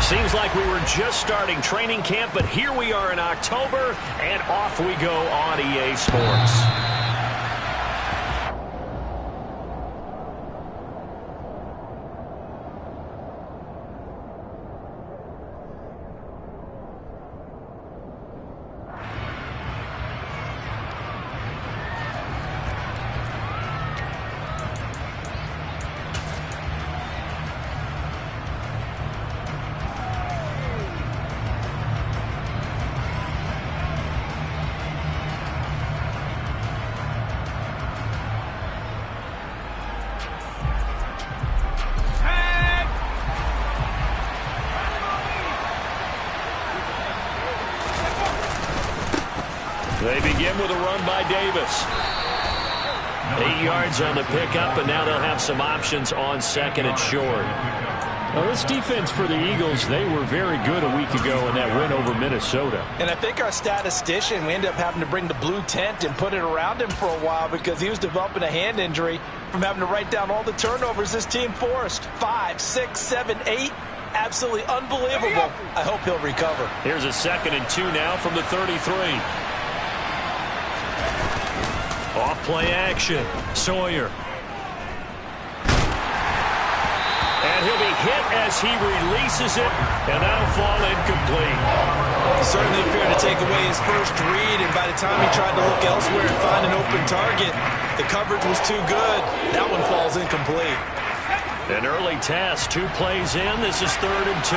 Seems like we were just starting training camp, but here we are in October, and off we go on EA Sports. They begin with a run by Davis. 8 yards on the pickup, and now they'll have some options on second and short. Well, this defense for the Eagles, they were very good a week ago in that win over Minnesota. And I think our statistician, we ended up having to bring the blue tent and put it around him for a while because he was developing a hand injury from having to write down all the turnovers this team forced. 5, 6, 7, 8. Absolutely unbelievable. I hope he'll recover. Here's a 2nd and 2 now from the 33. Off play action. Sawyer. And he'll be hit as he releases it, and that'll fall incomplete. Certainly appeared to take away his first read, and by the time he tried to look elsewhere and find an open target, the coverage was too good. That one falls incomplete. An early test, 2 plays in. This is 3rd and 2.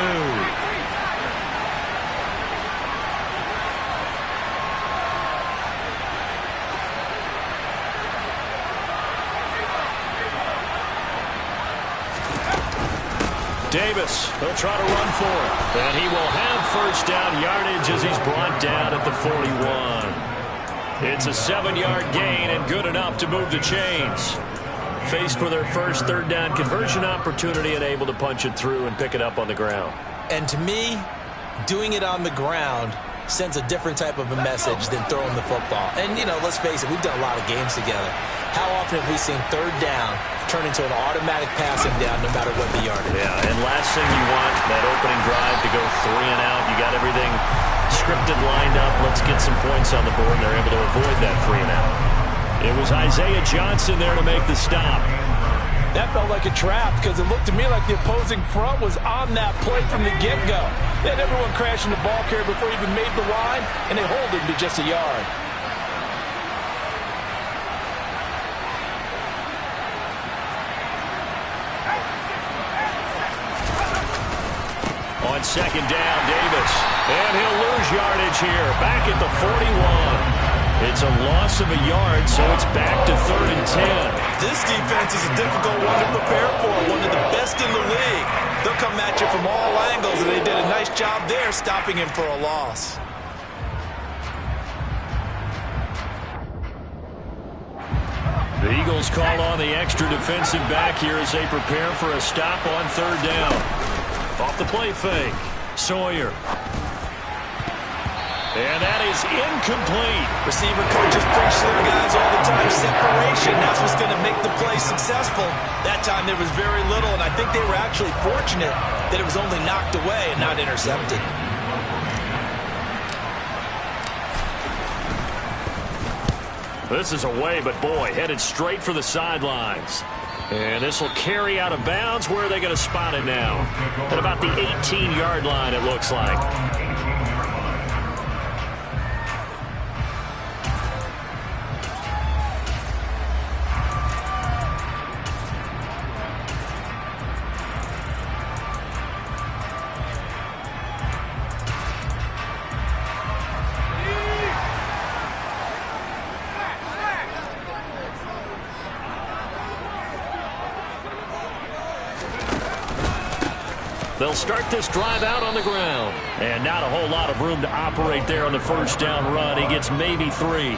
Davis, he'll try to run for it. And he will have first down yardage as he's brought down at the 41. It's a 7-yard gain and good enough to move the chains. Faced with their first 3rd down conversion opportunity and able to punch it through and pick it up on the ground. And to me, doing it on the ground sends a different type of a message than throwing the football. And, you know, let's face it, we've done a lot of games together. How often have we seen 3rd down turn into an automatic passing down no matter what the yardage? Yeah, and last thing you want, that opening drive to go 3 and out. You got everything scripted, lined up. Let's get some points on the board, and they're able to avoid that 3 and out. It was Isaiah Johnson there to make the stop. That felt like a trap because it looked to me like the opposing front was on that play from the get-go. They had everyone crashing the ball carrier before he even made the line, and they hold him to just a yard. On 2nd down, Davis. And he'll lose yardage here. Back at the 41. It's a loss of a yard, so it's back to 3rd and 10. This defense is a difficult one to prepare for. One of the best in the league. They'll come at you from all angles, and they did a nice job there stopping him for a loss. The Eagles call on the extra defensive back here as they prepare for a stop on 3rd down. Off the play fake. Sawyer. And that is incomplete. Receiver coaches preach to their guys all the time. Separation, that's what's going to make the play successful. That time there was very little, and I think they were actually fortunate that it was only knocked away and not intercepted. This is away, but boy, headed straight for the sidelines. And this will carry out of bounds. Where are they going to spot it now? At about the 18-yard line, it looks like. They'll start this drive out on the ground. And not a whole lot of room to operate there on the first down run. He gets maybe 3.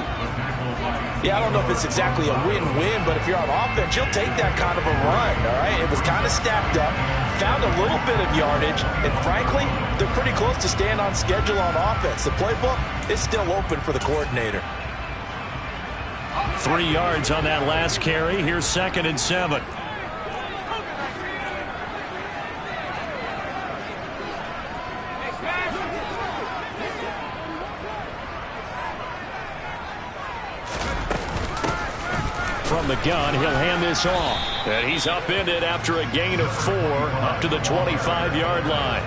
Yeah, I don't know if it's exactly a win-win, but if you're on offense, you'll take that kind of a run, all right? It was kind of stacked up, found a little bit of yardage, and frankly, they're pretty close to staying on schedule on offense. The playbook is still open for the coordinator. 3 yards on that last carry. Here's 2nd and 7. from the gun. He'll hand this off. And he's upended after a gain of 4 up to the 25-yard line.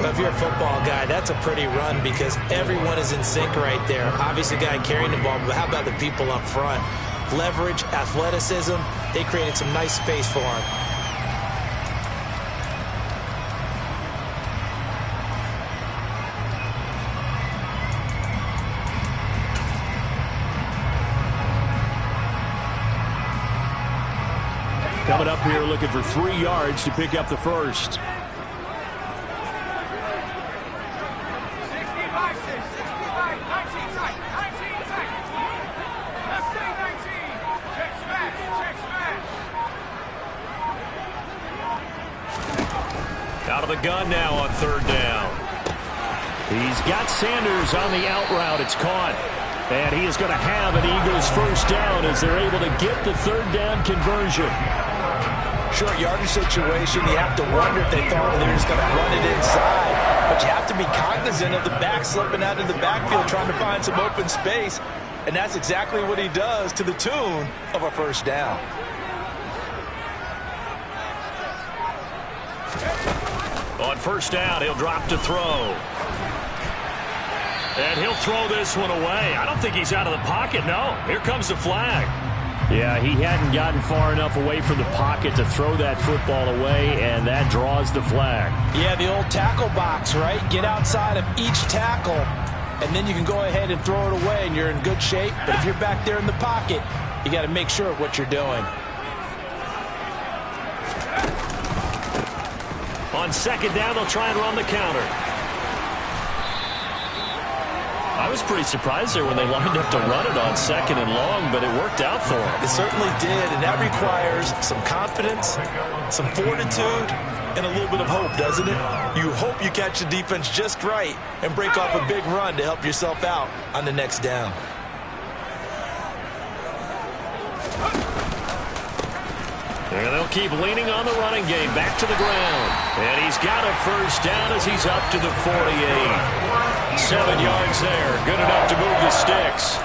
Well, if you're a football guy, that's a pretty run because everyone is in sync right there. Obviously, the guy carrying the ball, but how about the people up front? Leverage, athleticism, they created some nice space for him. Coming up here looking for 3 yards to pick up the first. Out of the gun now on 3rd down. He's got Sanders on the out route. It's caught. And he is going to have an Eagles first down as they're able to get the 3rd down conversion. Short yardage situation, you have to wonder if they thought they were just going to run it inside. But you have to be cognizant of the back slipping out of the backfield trying to find some open space. And that's exactly what he does to the tune of a first down. On 1st down, he'll drop to throw. And he'll throw this one away. I don't think he's out of the pocket, no. Here comes the flag. Yeah, he hadn't gotten far enough away from the pocket to throw that football away, and that draws the flag. Yeah, the old tackle box, right? Get outside of each tackle, and then you can go ahead and throw it away, and you're in good shape. But if you're back there in the pocket, you got to make sure of what you're doing. On 2nd down, they'll try and run the counter. I was pretty surprised there when they lined up to run it on 2nd and long, but it worked out for them. It certainly did, and that requires some confidence, some fortitude, and a little bit of hope, doesn't it? You hope you catch the defense just right and break off a big run to help yourself out on the next down. And they'll keep leaning on the running game back to the ground. And he's got a first down as he's up to the 48. 7 yards there. Good enough to move the sticks.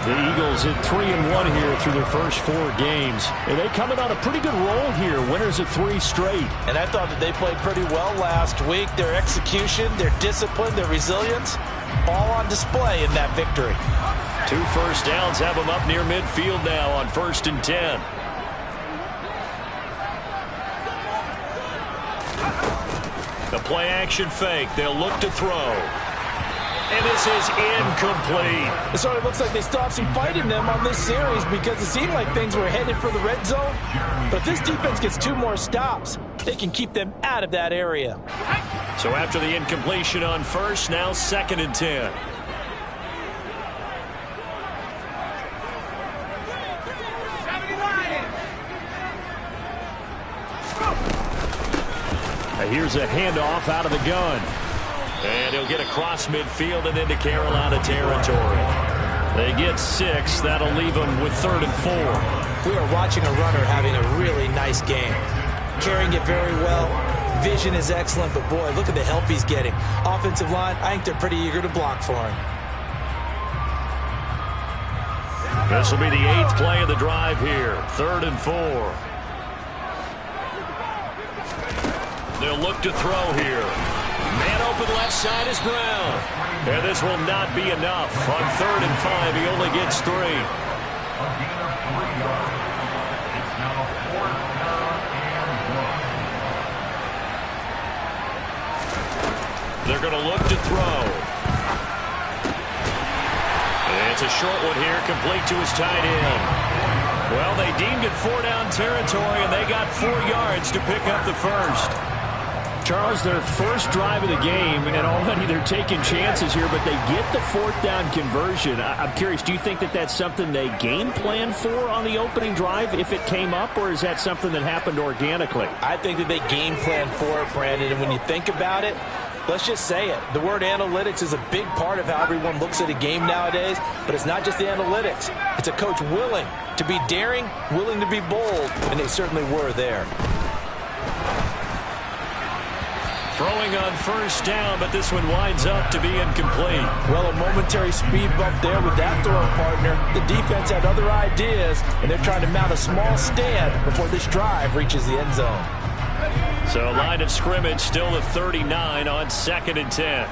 The Eagles at 3-1 here through their first 4 games. And they coming on a pretty good roll here. Winners of 3 straight. And I thought that they played pretty well last week. Their execution, their discipline, their resilience, all on display in that victory. 2 first downs have them up near midfield now on 1st and 10. The play action fake. They'll look to throw. And this is incomplete. It sort of looks like they still have some fight in them on this series because it seemed like things were headed for the red zone. But if this defense gets 2 more stops, they can keep them out of that area. So after the incompletion on 1st, now 2nd and 10. Here's a handoff out of the gun. And he'll get across midfield and into Carolina territory. They get 6. That'll leave them with 3rd and 4. We are watching a runner having a really nice game. Carrying it very well. Vision is excellent, but boy, look at the help he's getting. Offensive line, I think they're pretty eager to block for him. This will be the 8th play of the drive here. 3rd and 4. They'll look to throw here. Man open left side is Brown. And this will not be enough. On 3rd and 5, he only gets 3. They're going to look to throw. And it's a short one here, complete to his tight end. Well, they deemed it 4-down territory, and they got 4 yards to pick up the first. Charles, their first drive of the game, and already they're taking chances here, but they get the 4th down conversion. I'm curious, do you think that that's something they game plan for on the opening drive if it came up, or is that something that happened organically? I think that they game plan for it, Brandon, and when you think about it, let's just say it. The word analytics is a big part of how everyone looks at a game nowadays, but it's not just the analytics. It's a coach willing to be daring, willing to be bold, and they certainly were there. Throwing on first down, but this one winds up to be incomplete. Well, a momentary speed bump there with that throwing partner. The defense had other ideas, and they're trying to mount a small stand before this drive reaches the end zone. So line of scrimmage still the 39 on 2nd and 10.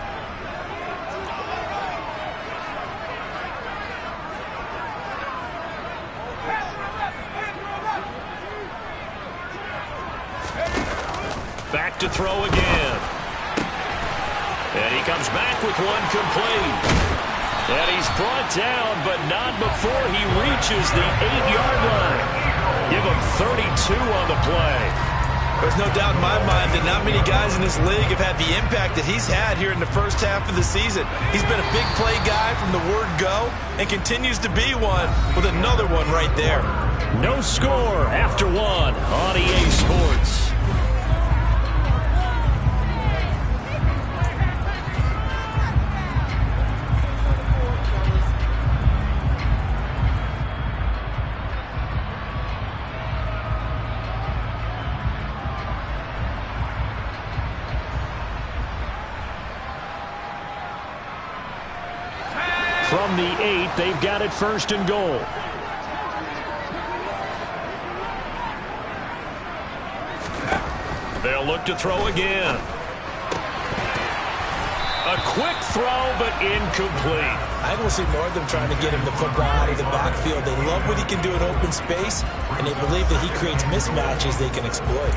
Back to throw again. And he comes back with one complete. And he's brought down, but not before he reaches the 8-yard line. Give him 32 on the play. There's no doubt in my mind that not many guys in this league have had the impact that he's had here in the first half of the season. He's been a big play guy from the word go and continues to be one with another one right there. No score after one on EA Sports. From the 8, they've got it 1st and goal. They'll look to throw again. A quick throw, but incomplete. I don't see more of them trying to get him the football out of the backfield. They love what he can do in open space, and they believe that he creates mismatches they can exploit.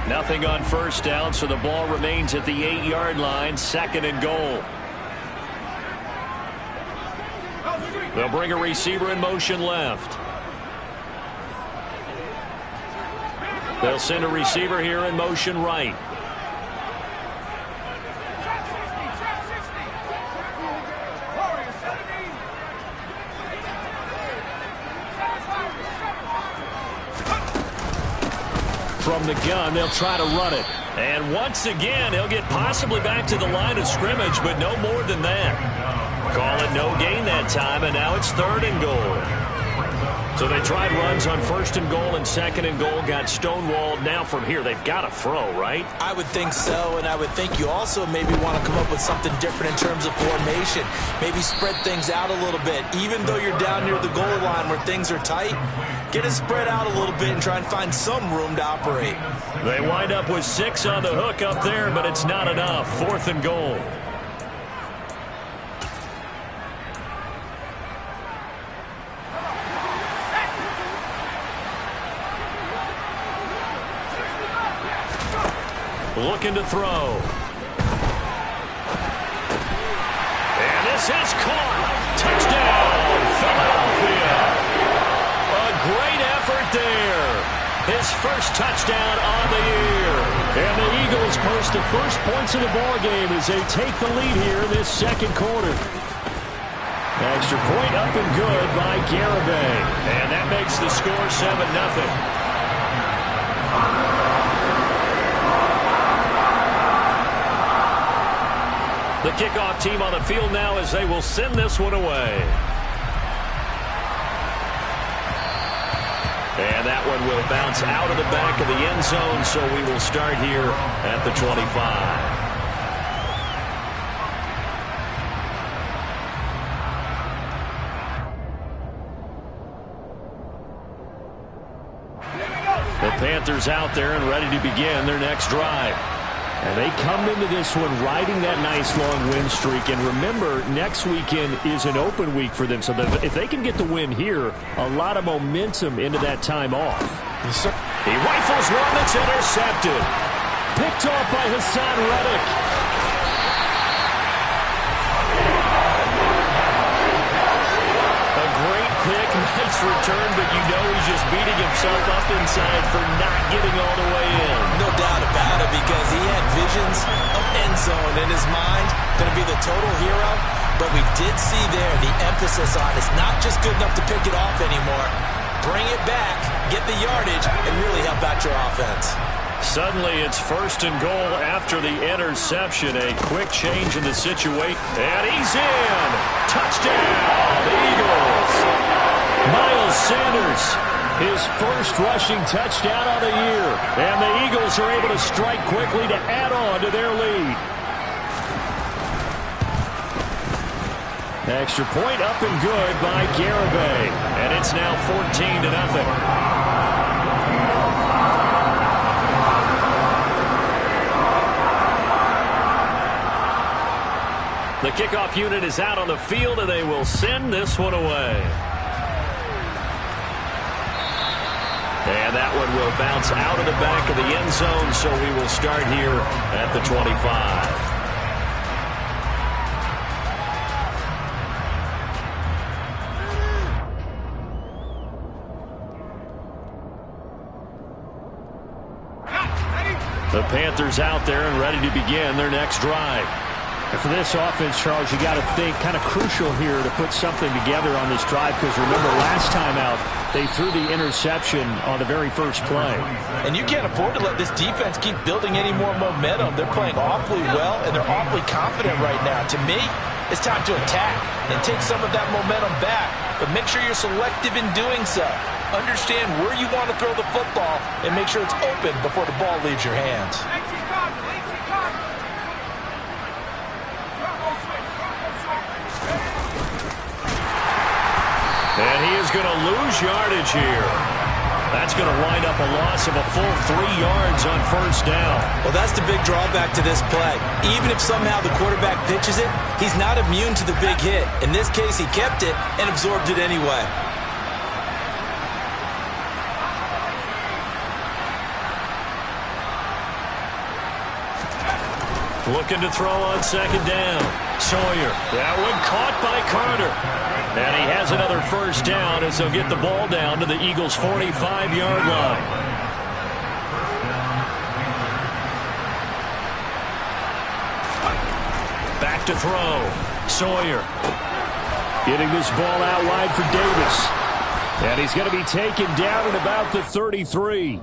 Nothing on first down, so the ball remains at the 8-yard line, 2nd and goal. They'll bring a receiver in motion left. They'll send a receiver here in motion right. From the gun, they'll try to run it. And once again, he'll get possibly back to the line of scrimmage, but no more than that. Call it no gain that time, and now it's 3rd and goal. So they tried runs on 1st and goal and 2nd and goal, got stonewalled. Now from here, they've got to throw, right? I would think so, and I would think you also maybe want to come up with something different in terms of formation. Maybe spread things out a little bit. Even though you're down near the goal line where things are tight, get it spread out a little bit and try and find some room to operate. They wind up with 6 on the hook up there, but it's not enough. 4th and goal. Looking to throw. And this is caught. Touchdown, Philadelphia. A great effort there. His first touchdown on the year. And the Eagles post the first points of the ball game as they take the lead here in this 2nd quarter. Extra point up and good by Garibay. And that makes the score 7-0. The kickoff team on the field now as they will send this one away. And that one will bounce out of the back of the end zone, so we will start here at the 25. The Panthers out there and ready to begin their next drive. And they come into this one riding that nice long win streak. And remember, next weekend is an open week for them. So that if they can get the win here, a lot of momentum into that time off. He rifles one that's intercepted. Picked off by Hassan Reddick. A great pick, nice return, but you know he's just beating himself up inside for not getting all the way in. No doubt about it, because he had visions of end zone in his mind. Going to be the total hero. But we did see there the emphasis on it's not just good enough to pick it off anymore. Bring it back, get the yardage, and really help out your offense. Suddenly it's 1st and goal after the interception. A quick change in the situation. And he's in. Touchdown, the Eagles. Miles Sanders His first rushing touchdown of the year. And the Eagles are able to strike quickly to add on to their lead. Extra point up and good by Garibay. And it's now 14-0. The kickoff unit is out on the field, and they will send this one away. And that one will bounce out of the back of the end zone, so we will start here at the 25. The Panthers out there and ready to begin their next drive. And for this offense, Charles, you got to think kind of crucial here to put something together on this drive, because remember last time out they threw the interception on the very first play. And you can't afford to let this defense keep building any more momentum. They're playing awfully well, and they're awfully confident right now. To me, it's time to attack and take some of that momentum back, but make sure you're selective in doing so. Understand where you want to throw the football and make sure it's open before the ball leaves your hands. And he is going to lose yardage here. That's going to wind up a loss of a full 3 yards on first down. Well, that's the big drawback to this play. Even if somehow the quarterback pitches it, he's not immune to the big hit. In this case, he kept it and absorbed it anyway. Looking to throw on second down. Sawyer. That one caught by Carter. And he has another first down as they'll get the ball down to the Eagles' 45-yard line. Back to throw. Sawyer. Getting this ball out wide for Davis. And he's going to be taken down at about the 33.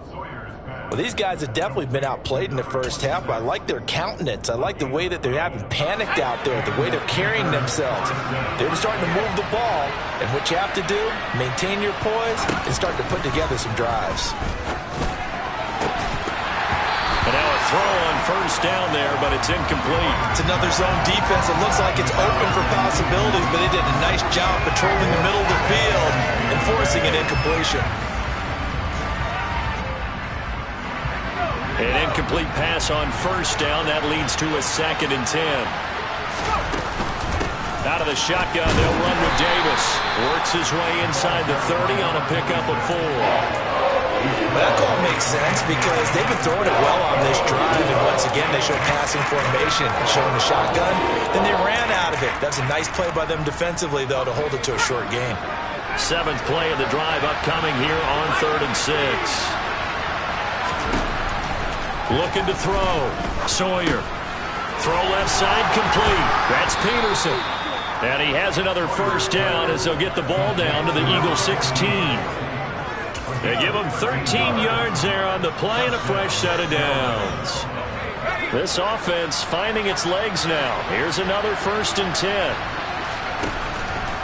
Well, these guys have definitely been outplayed in the first half, but I like their countenance. I like the way that they haven't panicked out there, the way they're carrying themselves. They're starting to move the ball, and what you have to do, maintain your poise and start to put together some drives. And now a throw on first down there, but it's incomplete. It's another zone defense. It looks like it's open for possibilities, but they did a nice job patrolling the middle of the field and forcing an incompletion. An incomplete pass on first down. That leads to a 2nd and 10. Out of the shotgun, they'll run with Davis. Works his way inside the 30 on a pickup of 4. Well, that call makes sense because they've been throwing it well on this drive, and once again they showed passing formation, showing the shotgun. Then they ran out of it. That's a nice play by them defensively, though, to hold it to a short game. 7th play of the drive upcoming here on 3rd and 6. Looking to throw. Sawyer. Throw left side complete. That's Peterson. And he has another first down as they'll get the ball down to the Eagles' 16. They give him 13 yards there on the play and a fresh set of downs. This offense finding its legs now. Here's another 1st and 10.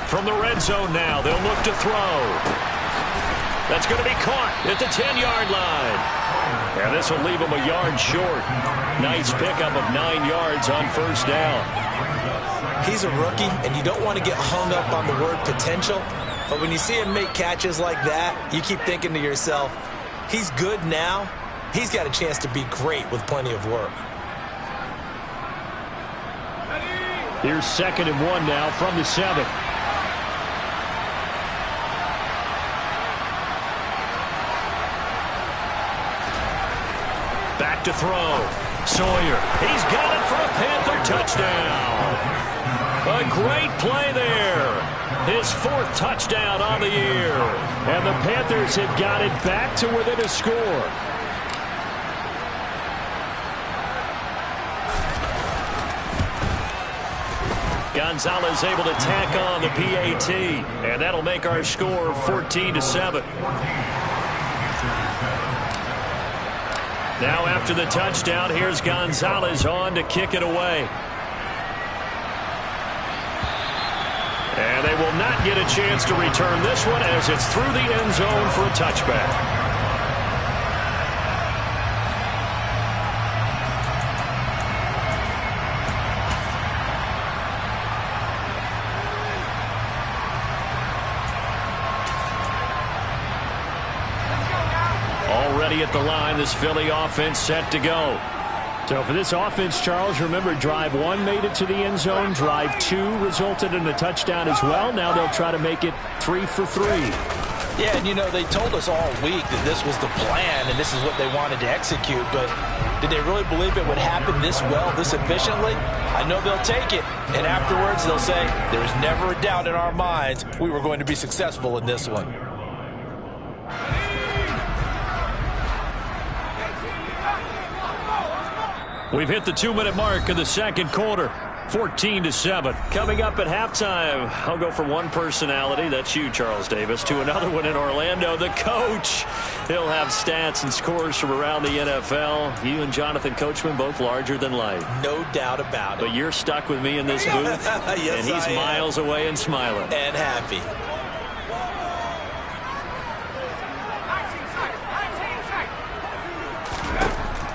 From the red zone now, they'll look to throw. That's going to be caught at the 10-yard line. And this will leave him a yard short. Nice pickup of 9 yards on first down. He's a rookie, and you don't want to get hung up on the word potential. But when you see him make catches like that, you keep thinking to yourself, he's good now. He's got a chance to be great with plenty of work. Here's 2nd and 1 now from the 7. Back to throw. Sawyer. He's got it for a Panther touchdown. A great play there. His 4th touchdown on the year. And the Panthers have got it back to within a score. Gonzalez able to tack on the PAT. And that'll make our score 14-7. Now after the touchdown, here's Gonzalez on to kick it away. And they will not not get a chance to return this one as it's through the end zone for a touchback. Already at the line, this Philly offense set to go. So for this offense, Charles, remember drive 1 made it to the end zone. Drive 2 resulted in a touchdown as well. Now they'll try to make it 3 for 3. Yeah, and you know, they told us all week that this was the plan and this is what they wanted to execute, but did they really believe it would happen this well, this efficiently? I know they'll take it, and afterwards they'll say, there's never a doubt in our minds we were going to be successful in this one. We've hit the 2-minute mark of the second quarter. 14-7. Coming up at halftime, I'll go from one personality, that's you, Charles Davis, to another one in Orlando, the coach. He'll have stats and scores from around the NFL. You and Jonathan Coachman both larger than life. No doubt about it. But you're stuck with me in this booth, yes, and he's miles away and smiling. And happy.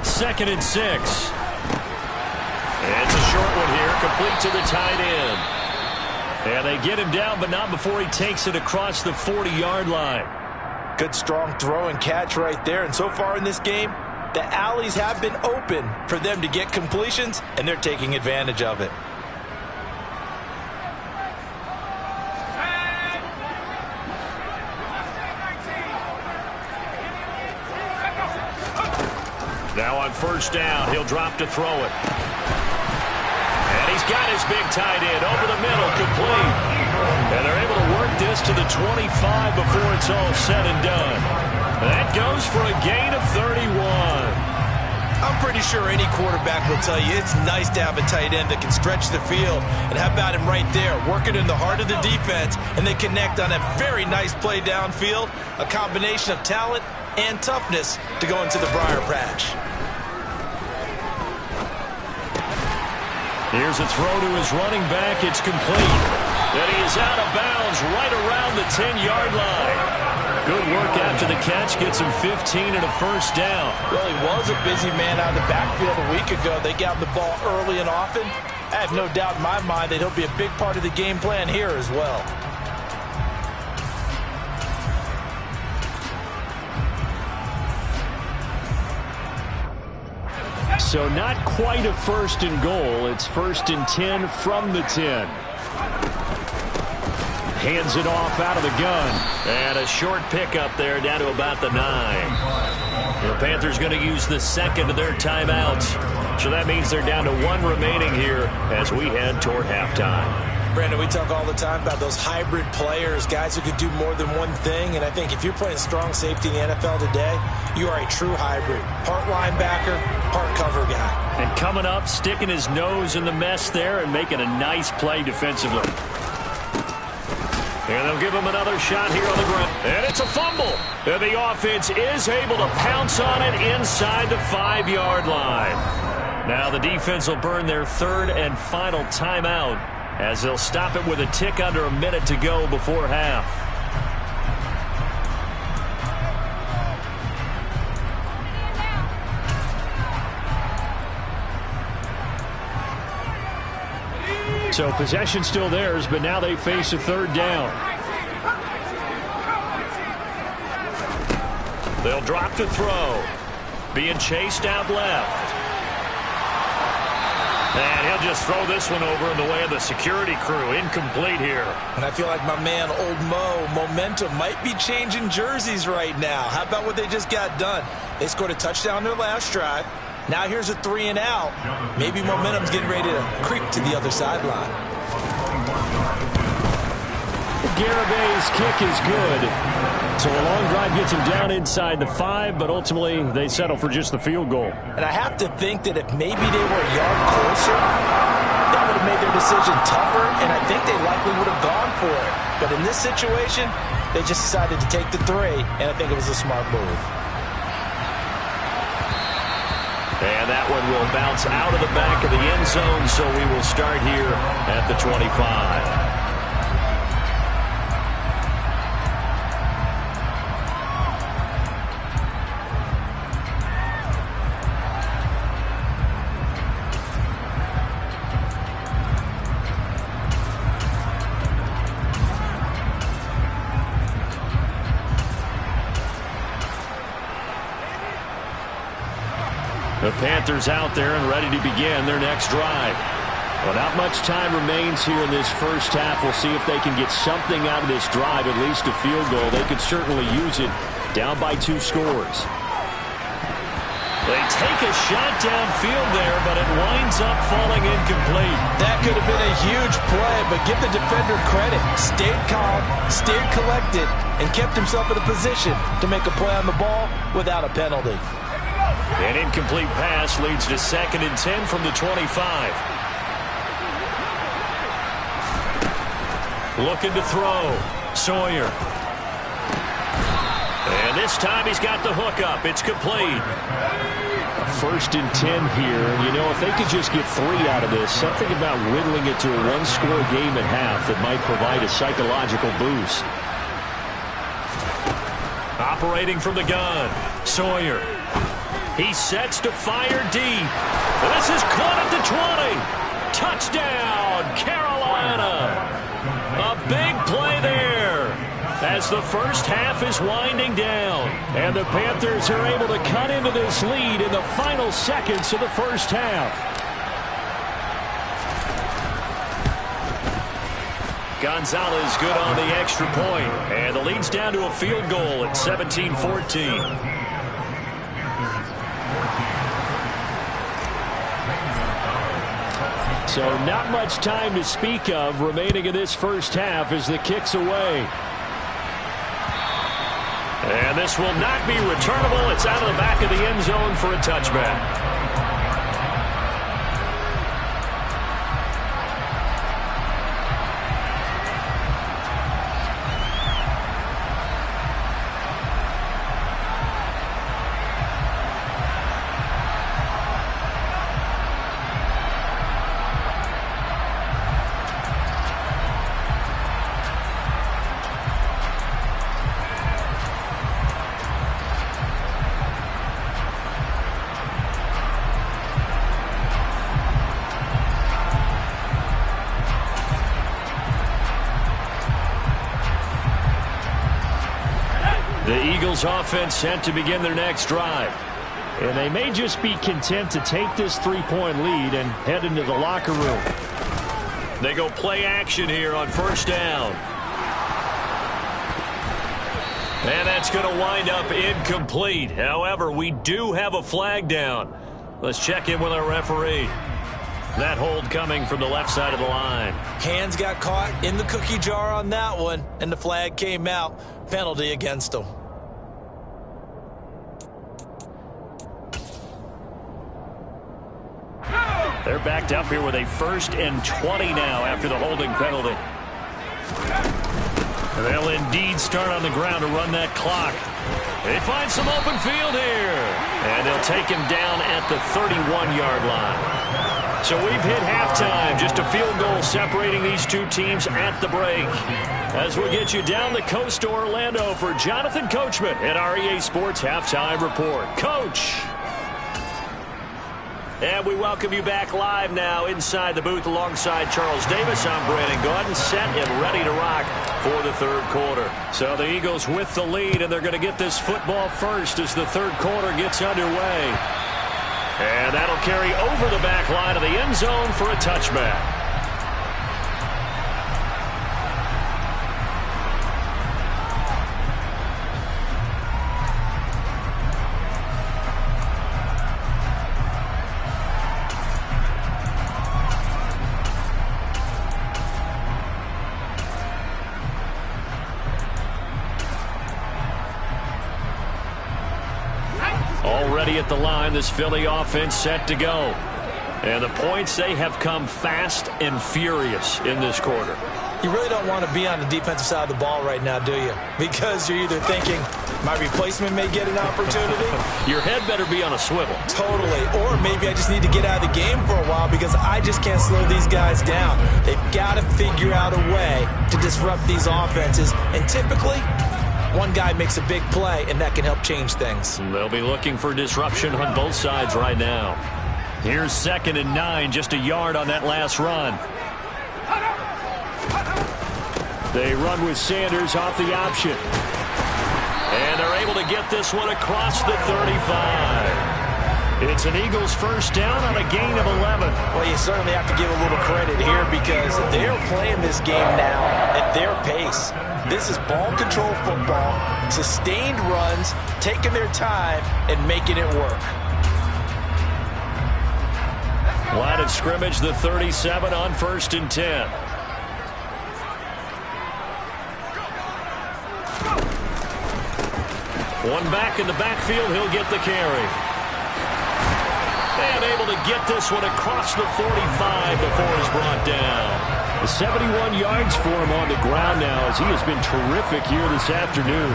Second and 6. It's a short one here, complete to the tight end. And they get him down, but not before he takes it across the 40-yard line. Good, strong throw and catch right there. And so far in this game, the alleys have been open for them to get completions, and they're taking advantage of it. Now on first down, he'll drop to throw it. And he's got his big tight end over the middle, complete. And they're able to work this to the 25 before it's all said and done. That goes for a gain of 31. I'm pretty sure any quarterback will tell you it's nice to have a tight end that can stretch the field. And how about him right there, working in the heart of the defense, and they connect on a very nice play downfield, a combination of talent and toughness to go into the briar patch. Here's a throw to his running back. It's complete. And he is out of bounds right around the 10-yard line. Good work after the catch. Gets him 15 and a first down. Well, he was a busy man out of the backfield a week ago. They got him the ball early and often. I have no doubt in my mind that he'll be a big part of the game plan here as well. So not quite a first and goal. It's first and 10 from the 10. Hands it off out of the gun. And a short pickup there down to about the 9. The Panthers going to use the second of their timeouts. So that means they're down to 1 remaining here as we head toward halftime. Brandon, we talk all the time about those hybrid players, guys who could do more than one thing. And I think if you're playing strong safety in the NFL today, you are a true hybrid. Part linebacker, part cover guy. And coming up, sticking his nose in the mess there and making a nice play defensively. And they'll give him another shot here on the ground. And it's a fumble. And the offense is able to pounce on it inside the 5-yard line. Now the defense will burn their third and final timeout as they'll stop it with a tick under a minute to go before half. So possession still theirs, but now they face a third down. They'll drop to throw. Being chased out left. And he'll just throw this one over in the way of the security crew. Incomplete here. And I feel like my man, Old Mo, momentum might be changing jerseys right now. How about what they just got done? They scored a touchdown their last drive. Now here's a 3 and out. Maybe momentum's getting ready to creep to the other sideline. Garabay's kick is good. So a long drive gets him down inside the 5, but ultimately they settle for just the field goal. And I have to think that if maybe they were a yard closer, that would have made their decision tougher, and I think they likely would have gone for it. But in this situation, they just decided to take the 3, and I think it was a smart move. And that one will bounce out of the back of the end zone, so we will start here at the 25. The Panthers out there and ready to begin their next drive. Well, not much time remains here in this first half. We'll see if they can get something out of this drive, at least a field goal. They could certainly use it, down by 2 scores. They take a shot downfield there, but it winds up falling incomplete. That could have been a huge play, but give the defender credit. Stayed calm, stayed collected, and kept himself in a position to make a play on the ball without a penalty. An incomplete pass leads to 2nd and 10 from the 25. Looking to throw. Sawyer. And this time he's got the hook up. It's complete. 1st and 10 here. And, you know, if they could just get 3 out of this, something about whittling it to a 1-score game at half that might provide a psychological boost. Operating from the gun. Sawyer. He sets to fire deep. This is caught at the 20. Touchdown, Carolina. A big play there as the first half is winding down. And the Panthers are able to cut into this lead in the final seconds of the first half. Gonzalez good on the extra point. And the lead's down to a field goal at 17-14. So not much time to speak of remaining in this first half as the kick's away. And this will not be returnable. It's out of the back of the end zone for a touchback. Offense set to begin their next drive. And they may just be content to take this 3-point lead and head into the locker room. They go play action here on 1st down. And that's going to wind up incomplete. However, we do have a flag down. Let's check in with our referee. That hold coming from the left side of the line. Hands got caught in the cookie jar on that one, and the flag came out. Penalty against them. They're backed up here with a 1st and 20 now after the holding penalty. They'll indeed start on the ground to run that clock. They find some open field here. And they'll take him down at the 31-yard line. So we've hit halftime. Just a field goal separating these two teams at the break. As we get you down the coast to Orlando for Jonathan Coachman at our EA Sports Halftime Report. Coach! And we welcome you back live now inside the booth alongside Charles Davis. I'm Brandon Gaudin, set and ready to rock for the 3rd quarter. So the Eagles with the lead, and they're going to get this football first as the 3rd quarter gets underway. And that'll carry over the back line of the end zone for a touchback. Already at the line, this Philly offense set to go. And the points, they have come fast and furious in this quarter. You really don't want to be on the defensive side of the ball right now, do you? Because you're either thinking, my replacement may get an opportunity. Your head better be on a swivel. Totally. Or maybe I just need to get out of the game for a while because I just can't slow these guys down. They've got to figure out a way to disrupt these offenses. And typically, one guy makes a big play, and that can help change things. They'll be looking for disruption on both sides right now. Here's 2nd and 9, just a yard on that last run. They run with Sanders off the option. And they're able to get this one across the 35. It's an Eagles first down on a gain of 11. Well, you certainly have to give a little credit here because they're playing this game now at their pace. This is ball control football, sustained runs, taking their time, and making it work. Line of scrimmage, the 37 on 1st and 10. One back in the backfield, he'll get the carry. And able to get this one across the 45 before he's brought down. 71 yards for him on the ground now as he has been terrific here this afternoon.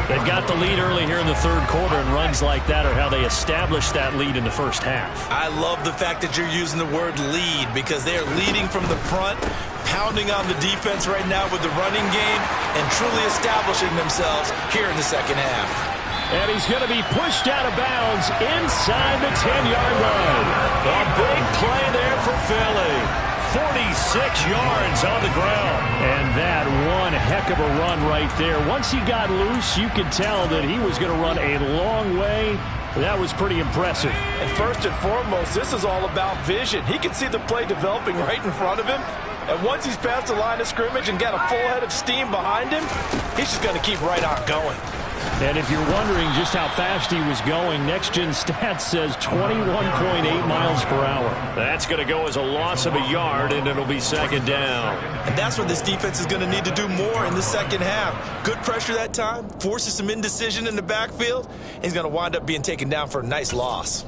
They've got the lead early here in the third quarter, and runs like that are how they establish that lead in the first half. I love the fact that you're using the word lead because they are leading from the front, pounding on the defense right now with the running game, and truly establishing themselves here in the second half. And he's going to be pushed out of bounds inside the 10-yard line. A big play there for Philly. 46 yards on the ground. And that one heck of a run right there. Once he got loose, you could tell that he was going to run a long way. That was pretty impressive. And first and foremost, this is all about vision. He can see the play developing right in front of him. And once he's past the line of scrimmage and got a full head of steam behind him, he's just going to keep right on going. And if you're wondering just how fast he was going, Next Gen Stats says 21.8 miles per hour. That's going to go as a loss of a yard, and it'll be second down. And that's what this defense is going to need to do more in the second half. Good pressure that time, forces some indecision in the backfield. He's going to wind up being taken down for a nice loss.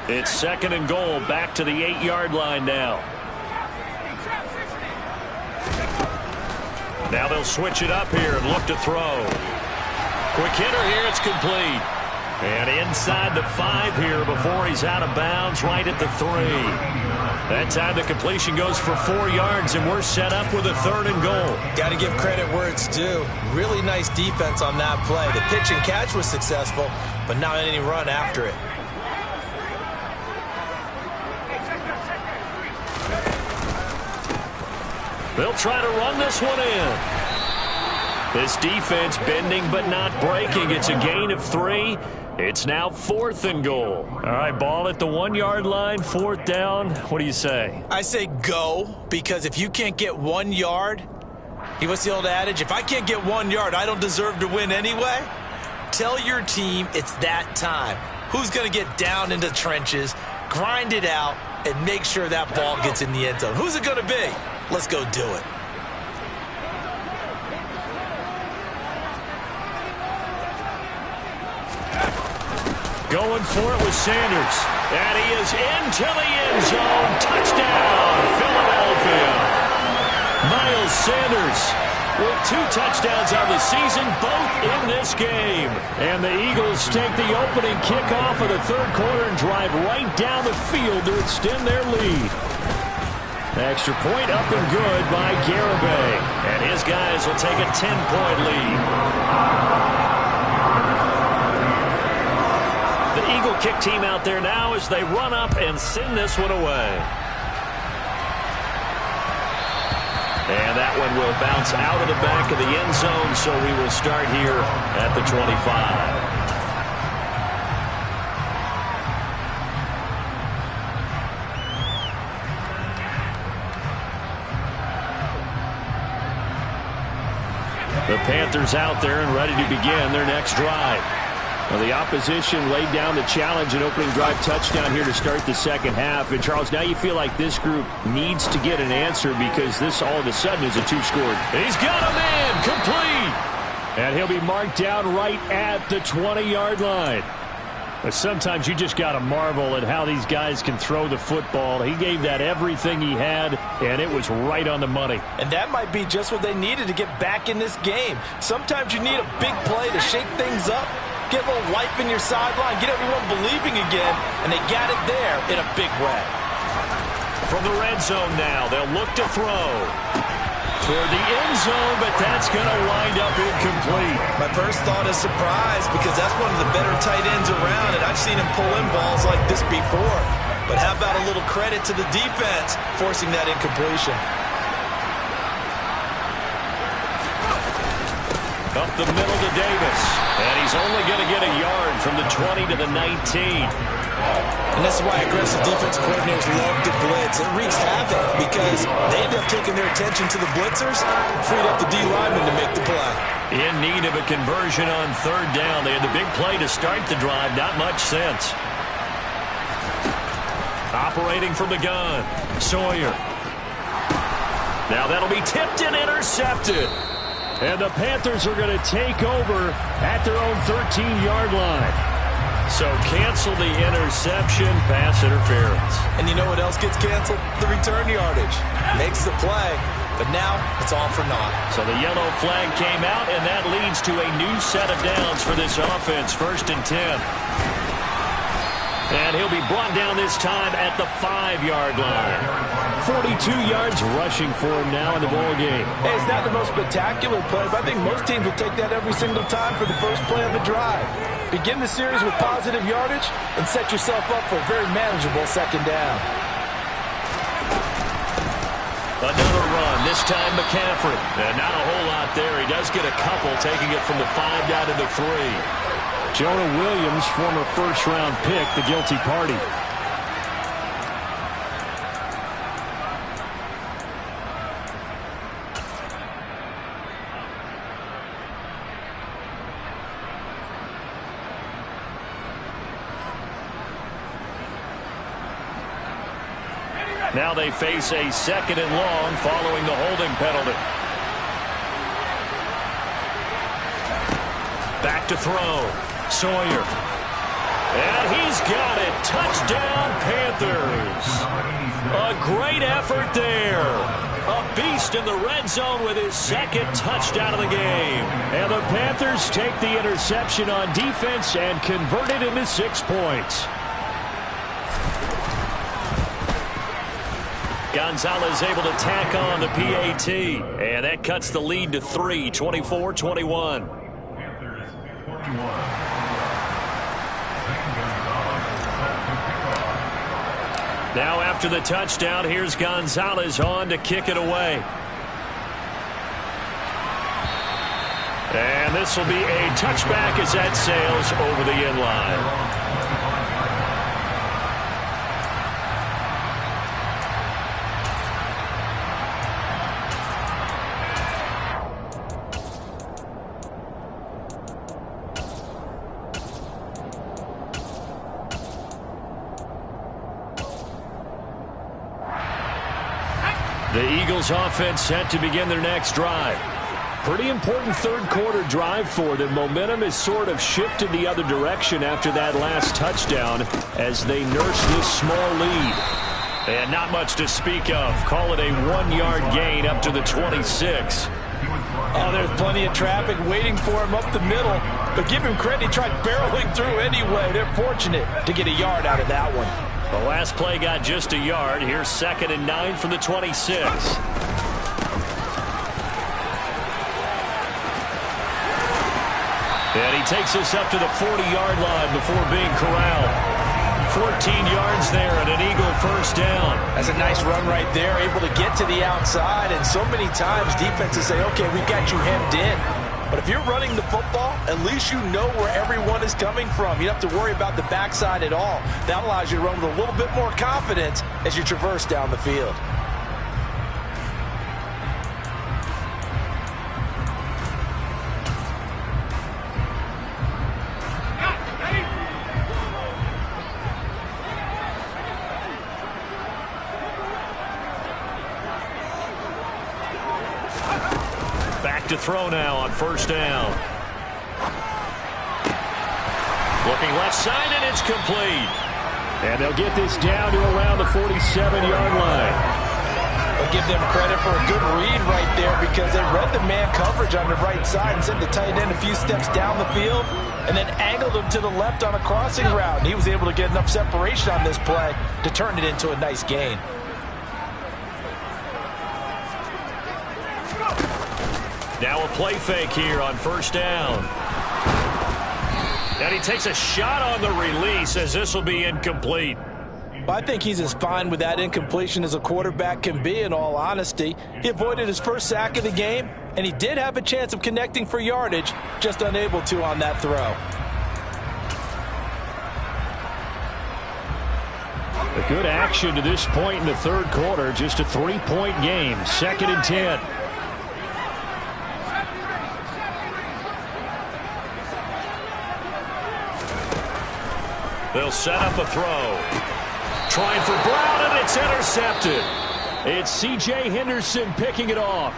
It's second and goal, back to the 8-yard line now. Now they'll switch it up here and look to throw. Quick hitter here, it's complete. And inside the 5 here before he's out of bounds, right at the 3. That time the completion goes for 4 yards, and we're set up with a third and goal. Got to give credit where it's due. Really nice defense on that play. The pitch and catch was successful, but not any run after it. They'll try to run this one in. This defense bending but not breaking. It's a gain of 3. It's now 4th and goal. All right, ball at the 1-yard line, 4th down. What do you say? I say go, because if you can't get 1 yard, what's the old adage? If I can't get 1 yard, I don't deserve to win anyway. Tell your team it's that time. Who's going to get down into the trenches, grind it out, and make sure that ball gets in the end zone? Who's it going to be? Let's go do it. Going for it with Sanders. And he is into the end zone. Touchdown, Philadelphia. Miles Sanders with 2 touchdowns on the season, both in this game. And the Eagles take the opening kickoff of the third quarter and drive right down the field to extend their lead. Extra point up and good by Garibay. And his guys will take a 10-point lead. The Eagle kick team out there now as they run up and send this one away. And that one will bounce out of the back of the end zone, so we will start here at the 25. The Panthers out there and ready to begin their next drive. Well, the opposition laid down the challenge and opening drive touchdown here to start the second half. And, Charles, now you feel like this group needs to get an answer because this all of a sudden is a 2-score. He's got a man complete. And he'll be marked down right at the 20-yard line. But sometimes you just got to marvel at how these guys can throw the football. He gave that everything he had, and it was right on the money. And that might be just what they needed to get back in this game. Sometimes you need a big play to shake things up, get a little life in your sideline, get everyone believing again, and they got it there in a big way. From the red zone now, they'll look to throw. Toward the end zone, but that's going to wind up incomplete. My first thought is surprise because that's one of the better tight ends around, and I've seen him pull in balls like this before. But how about a little credit to the defense forcing that incompletion? Up the middle to Davis. And he's only going to get a yard from the 20 to the 19. And this is why aggressive defense coordinators love to blitz. It wreaks havoc because they end up taking their attention to the blitzers, freed up the D lineman to make the play. In need of a conversion on third down. They had the big play to start the drive. Not much sense. Operating from the gun, Sawyer. Now that'll be tipped and intercepted. And the Panthers are going to take over at their own 13-yard line. So cancel the interception, pass interference. And you know what else gets canceled? The return yardage. Makes the play, but now it's all for naught. So the yellow flag came out, and that leads to a new set of downs for this offense. 1st and 10. And he'll be brought down this time at the 5-yard line. 42 yards rushing for him now in the ball game. Hey, it's not the most spectacular play, but I think most teams will take that every single time for the first play of the drive. Begin the series with positive yardage and set yourself up for a very manageable second down. Another run, this time McCaffrey. And not a whole lot there. He does get a couple, taking it from the 5 down to the 3. Jonah Williams, former first-round pick, the guilty party. Now they face a 2nd and long following the holding penalty. Back to throw. Sawyer. And he's got it. Touchdown, Panthers. A great effort there. A beast in the red zone with his 2nd touchdown of the game. And the Panthers take the interception on defense and convert it into 6 points. Gonzalez able to tack on the PAT. And that cuts the lead to 3, 24-21. Now after the touchdown, here's Gonzalez on to kick it away. And this will be a touchback as that sails over the end line. The Eagles offense set to begin their next drive. Pretty important 3rd quarter drive for them. Momentum has sort of shifted the other direction after that last touchdown as they nurse this small lead. And not much to speak of. Call it a 1-yard gain up to the 26. Oh, there's plenty of traffic waiting for him up the middle. But give him credit, he tried barreling through anyway. They're fortunate to get a yard out of that one. The last play got just a yard. Here's 2nd and 9 from the 26. And he takes us up to the 40-yard line before being corralled. 14 yards there and an Eagle 1st down. That's a nice run right there, able to get to the outside. And so many times defenses say, okay, we've got you hemmed in. But if you're running the football, at least you know where everyone is coming from. You don't have to worry about the backside at all. That allows you to run with a little bit more confidence as you traverse down the field. Back to throw now on 1st down. Looking left side, and it's complete. And they'll get this down to around the 47-yard line. I'll give them credit for a good read right there because they read the man coverage on the right side and sent the tight end a few steps down the field and then angled him to the left on a crossing route. And he was able to get enough separation on this play to turn it into a nice gain. Now a play fake here on 1st down. And he takes a shot on the release as this will be incomplete. I think he's as fine with that incompletion as a quarterback can be, in all honesty. He avoided his first sack of the game, and he did have a chance of connecting for yardage, just unable to on that throw. A good action to this point in the third quarter. Just a 3-point game. 2nd and 10. They'll set up a throw. Trying for Brown, and it's intercepted. It's C.J. Henderson picking it off.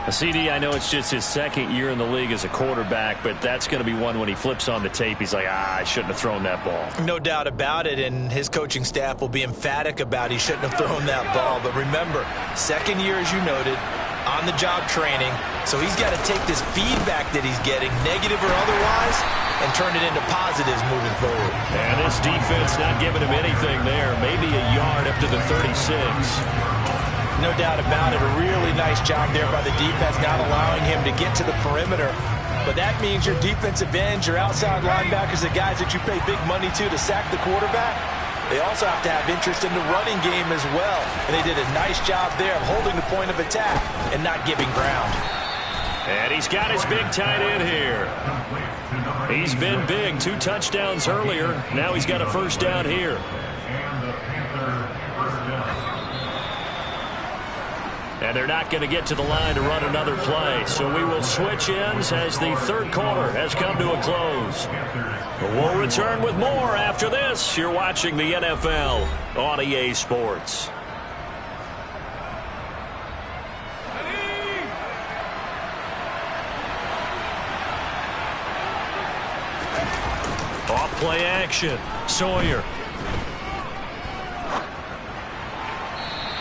CD, I know it's just his 2nd year in the league as a quarterback, but that's going to be one when he flips on the tape, he's like, I shouldn't have thrown that ball. No doubt about it, and his coaching staff will be emphatic about he shouldn't have thrown that ball. But remember, 2nd year, as you noted, on-the-job training, so he's got to take this feedback that he's getting, negative or otherwise, and turn it into positives moving forward. And this defense not giving him anything there, maybe a yard up to the 36. No doubt about it. A really nice job there by the defense, not allowing him to get to the perimeter. But that means your defensive ends, your outside linebackers, the guys that you pay big money to sack the quarterback, they also have to have interest in the running game as well. And they did a nice job there of holding the point of attack and not giving ground. And he's got his big tight end here. He's been big. 2 touchdowns earlier. Now he's got a first down here. And they're not going to get to the line to run another play. So we will switch ends as the third quarter has come to a close. We'll return with more after this. You're watching the NFL on EA Sports. Off play action. Sawyer.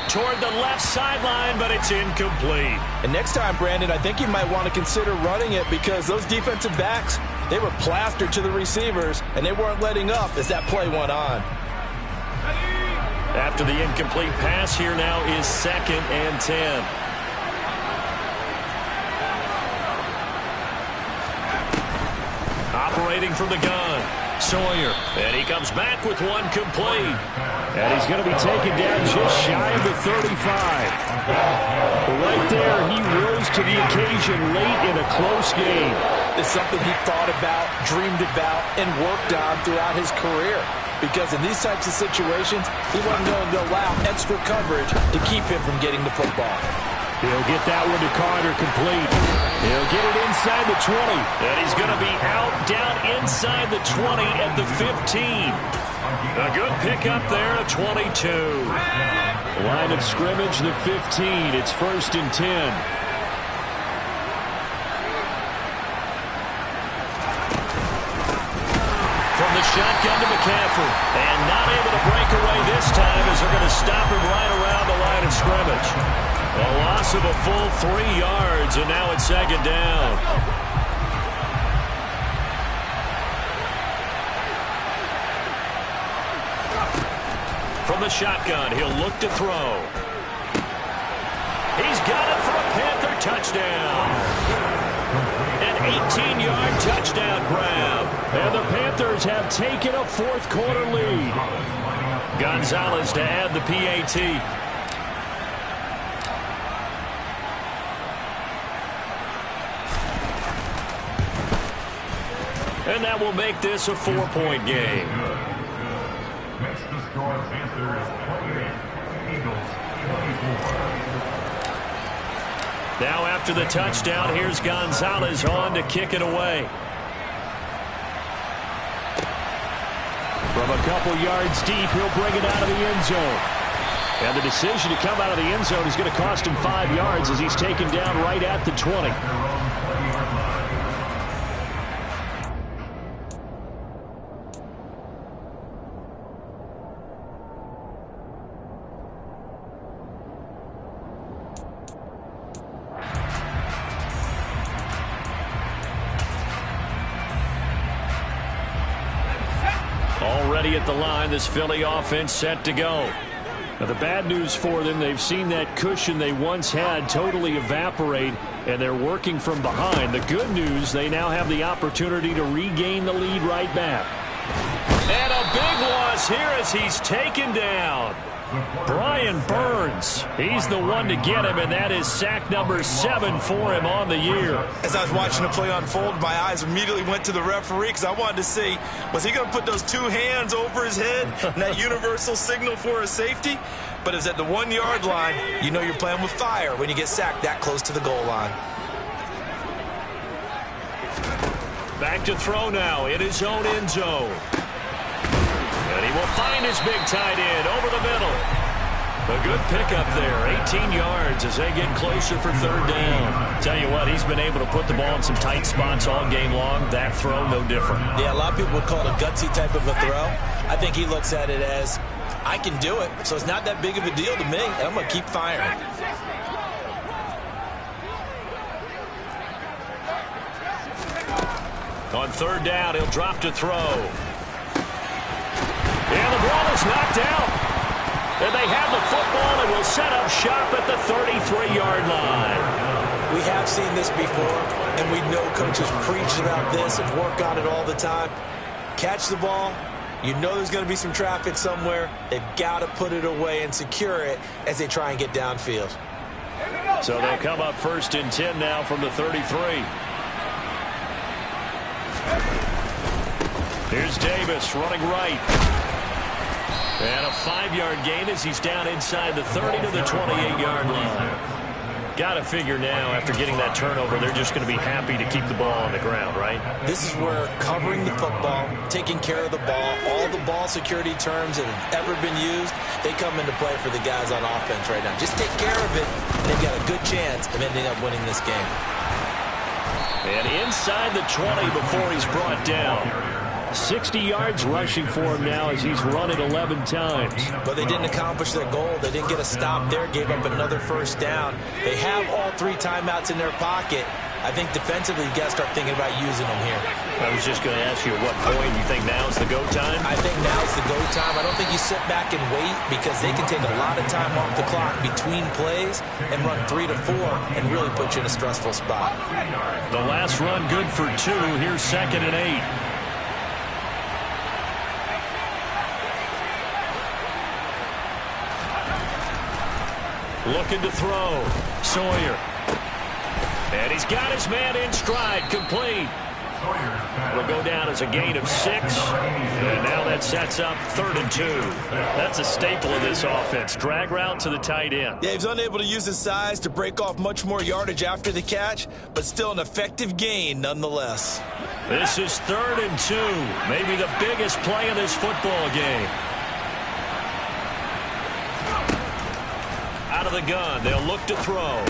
Toward the left sideline, but it's incomplete. And next time, Brandon, I think you might want to consider running it because those defensive backs, they were plastered to the receivers, and they weren't letting up as that play went on. After the incomplete pass, here now is 2nd and 10. Operating from the gun, Sawyer. And he comes back with one complete. And he's going to be taken down just shy of the 35. Right there, he rose to the occasion late in a close game. It's something he thought about, dreamed about, and worked on throughout his career. Because in these types of situations, he wasn't going to allow extra coverage to keep him from getting the football. He'll get that one to Carter complete. He'll get it inside the 20. And he's going to be out, down inside the 20 at the 15. A good pickup there at 22. Line of scrimmage, the 15. It's 1st and 10. From the shotgun to McCaffrey. And not able to break away this time as they're going to stop him right around the line of scrimmage. A loss of a full 3 yards, and now it's 2nd down. From the shotgun, he'll look to throw. He's got it for a Panther touchdown. An 18-yard touchdown grab. And the Panthers have taken a 4th quarter lead. Gonzalez to add the PAT. And that will make this a 4-point game. Makes the score Panthers 28, Eagles 24. Now after the touchdown, here's Gonzalez on to kick it away. From a couple yards deep, he'll bring it out of the end zone. And the decision to come out of the end zone is going to cost him 5 yards as he's taken down right at the 20. Already at the line, this Philly offense set to go. Now, the bad news for them, they've seen that cushion they once had totally evaporate, and they're working from behind. The good news, they now have the opportunity to regain the lead right back. And a big loss here as he's taken down. Brian Burns, he's the one to get him, and that is sack number 7 for him on the year. As I was watching the play unfold, my eyes immediately went to the referee because I wanted to see, was he going to put those 2 hands over his head and that universal signal for a safety? But it's at the 1-yard line. You know you're playing with fire when you get sacked that close to the goal line. Back to throw now in his own end zone. And he will find his big tight end over the middle. A good pickup there, 18 yards as they get closer for 3rd down. Tell you what, he's been able to put the ball in some tight spots all game long. That throw, no different. Yeah, a lot of people would call it a gutsy type of a throw. I think he looks at it as, I can do it, so it's not that big of a deal to me, and I'm going to keep firing. On 3rd down, he'll drop to throw. And the ball is knocked out. And they have the football and will set up shop at the 33-yard line. We have seen this before, and we know coaches preach about this and work on it all the time. Catch the ball. You know there's going to be some traffic somewhere. They've got to put it away and secure it as they try and get downfield. So they'll come up 1st and 10 now from the 33. Here's Davis running right. And a 5-yard gain as he's down inside the 30 to the 28-yard line. Got to figure now, after getting that turnover, they're just going to be happy to keep the ball on the ground, right? This is where covering the football, taking care of the ball, all the ball security terms that have ever been used, they come into play for the guys on offense right now. Just take care of it, and they've got a good chance of ending up winning this game. And inside the 20 before he's brought down. 60 yards rushing for him now as he's run it 11 times. But they didn't accomplish their goal. They didn't get a stop there, gave up another 1st down. They have all 3 timeouts in their pocket. I think defensively, you got to start thinking about using them here. I was just going to ask you at what point you think now's the go time? I think now's the go time. I don't think you sit back and wait because they can take a lot of time off the clock between plays and run 3 to 4 and really put you in a stressful spot. The last run good for 2. Here's 2nd and 8. Looking to throw. Sawyer. And he's got his man in stride, complete. Will go down as a gain of 6. And now that sets up 3rd and 2. That's a staple of this offense. Drag route to the tight end. Yeah, he's unable to use his size to break off much more yardage after the catch, but still an effective gain nonetheless. This is 3rd and 2. Maybe the biggest play of this football game. Out of the gun, they'll look to throw.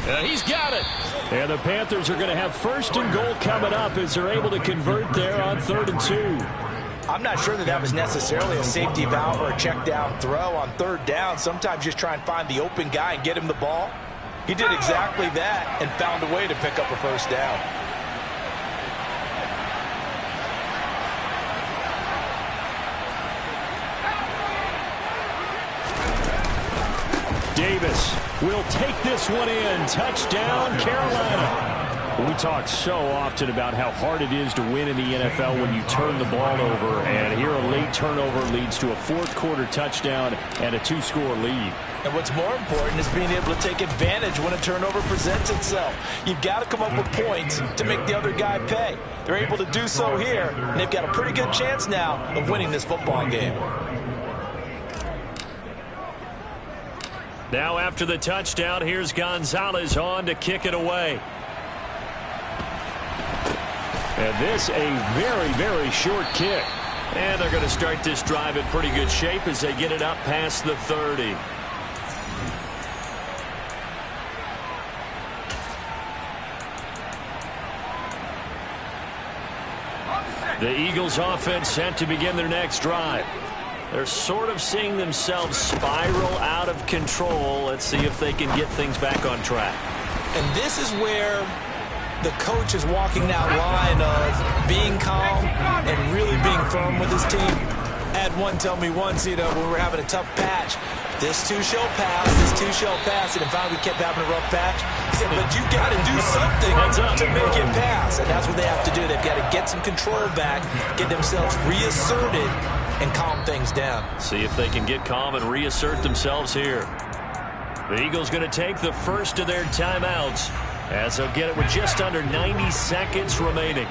And he's got it. And the Panthers are going to have 1st and goal coming up as they're able to convert there on 3rd and 2. I'm not sure that was necessarily a safety valve or a check down throw on 3rd down. Sometimes just try and find the open guy and get him the ball. He did exactly that and found a way to pick up a 1st down. Davis will take this one in. Touchdown, Carolina. We talk so often about how hard it is to win in the NFL when you turn the ball over. And here a late turnover leads to a 4th quarter touchdown and a 2-score lead. And what's more important is being able to take advantage when a turnover presents itself. You've got to come up with points to make the other guy pay. They're able to do so here, and they've got a pretty good chance now of winning this football game. Now after the touchdown, here's Gonzalez on to kick it away. And this a very, very short kick. And they're going to start this drive in pretty good shape as they get it up past the 30. The Eagles offense set to begin their next drive. They're sort of seeing themselves spiral out of control. Let's see if they can get things back on track. And this is where the coach is walking that line of being calm and really being firm with his team. Had one tell me once, when we were having a tough patch, this too shall pass, this too shall pass. And in fact, we kept having a rough patch. He said, but you got to do something to make it pass. And that's what they have to do. They've got to get some control back, get themselves reasserted, and calm things down. See if they can get calm and reassert themselves here. The Eagles going to take the first of their timeouts as they'll get it with just under 90 seconds remaining.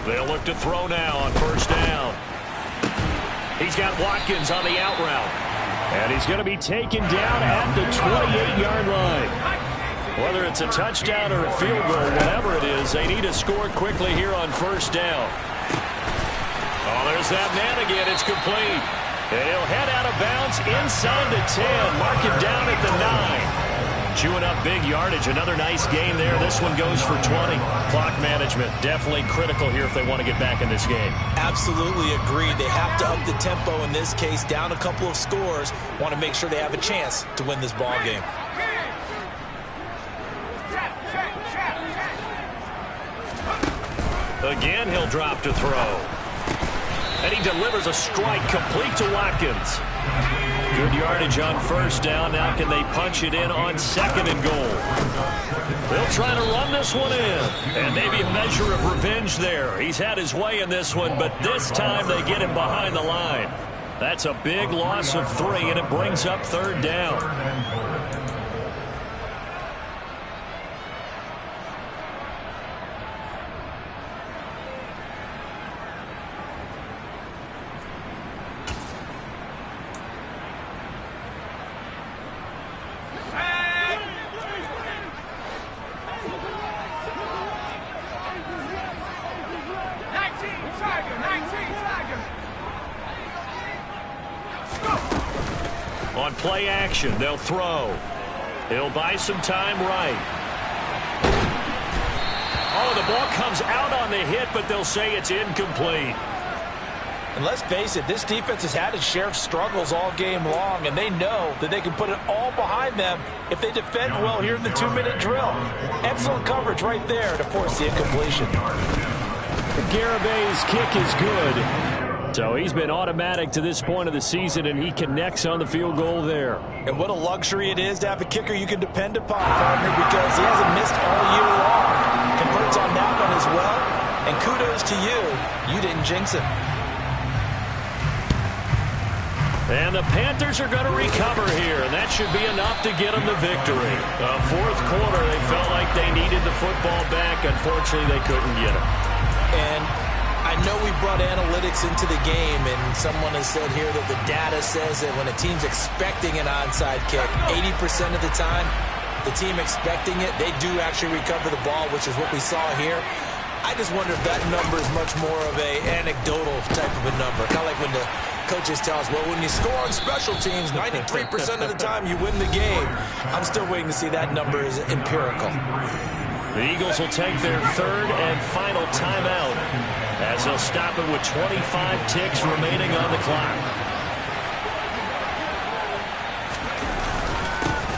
They'll look to throw now on first down. He's got Watkins on the out route. And he's going to be taken down at the 28-yard line. Whether it's a touchdown or a field goal, whatever it is, they need to score quickly here on first down. Oh, there's that man again. It's complete. And he'll head out of bounds inside the 10. Mark him down at the 9. Chewing up big yardage. Another nice gain there. This one goes for 20. Clock management definitely critical here if they want to get back in this game. Absolutely agreed. They have to up the tempo in this case. Down a couple of scores. Want to make sure they have a chance to win this ball game. Again, he'll drop to throw. And he delivers a strike complete to Watkins. Good yardage on first down. Now can they punch it in on second and goal? They'll try to run this one in. And maybe a measure of revenge there. He's had his way in this one, but this time they get him behind the line. That's a big loss of 3, and it brings up third down. On play action, they'll throw. He'll buy some time right. Oh, the ball comes out on the hit, but they'll say it's incomplete. And let's face it, this defense has had its share of struggles all game long, and they know that they can put it all behind them if they defend well here in the 2-minute drill. Excellent coverage right there to force the incompletion. Garabay's kick is good. So he's been automatic to this point of the season, and he connects on the field goal there. And what a luxury it is to have a kicker you can depend upon, partner, because he hasn't missed all year long. Converts on that one as well, and kudos to you. You didn't jinx it. And the Panthers are going to recover here, and that should be enough to get them the victory. Fourth quarter, they felt like they needed the football back. Unfortunately, they couldn't get it. And I know we brought analytics into the game, and someone has said here that the data says that when a team's expecting an onside kick, 80% of the time, the team expecting it, they do actually recover the ball, which is what we saw here. I just wonder if that number is much more of a anecdotal type of a number. Kind of like when the coaches tell us, well, when you score on special teams, 93% of the time you win the game. I'm still waiting to see that number is empirical. The Eagles will take their third and final timeout as they'll stop it with 25 ticks remaining on the clock.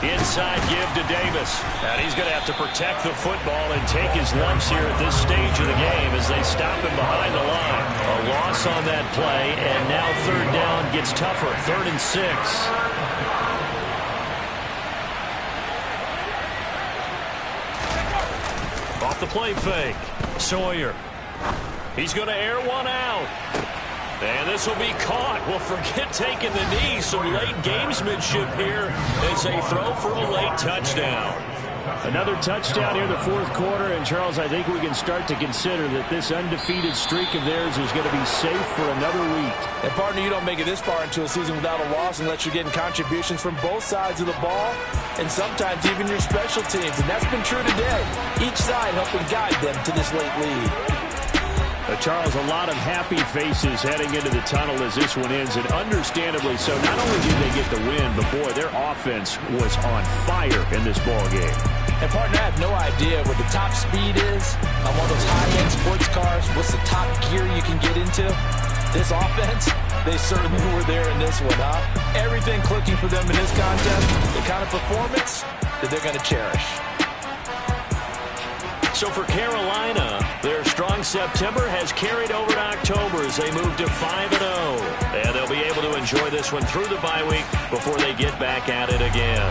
Inside give to Davis. And he's going to have to protect the football and take his lumps here at this stage of the game as they stop him behind the line. A loss on that play, and now third down gets tougher. 3rd and 6. Off the play fake. Sawyer. He's going to air one out. And this will be caught. Well, forget taking the knee. Some late gamesmanship here as they throw for a late touchdown. Another touchdown here in the fourth quarter. And, Charles, I think we can start to consider that this undefeated streak of theirs is going to be safe for another week. And, partner, you don't make it this far into a season without a loss unless you're getting contributions from both sides of the ball and sometimes even your special teams. And that's been true today. Each side helping guide them to this late lead. Charles, a lot of happy faces heading into the tunnel as this one ends, and understandably so. Not only did they get the win, but, boy, their offense was on fire in this ball game. And, partner, I have no idea what the top speed is on one of those high-end sports cars. What's the top gear you can get into? This offense, they certainly were there in this one, huh? Everything clicking for them in this contest, the kind of performance that they're going to cherish. So for Carolina, their strong September has carried over to October as they move to 5-0. And they'll be able to enjoy this one through the bye week before they get back at it again.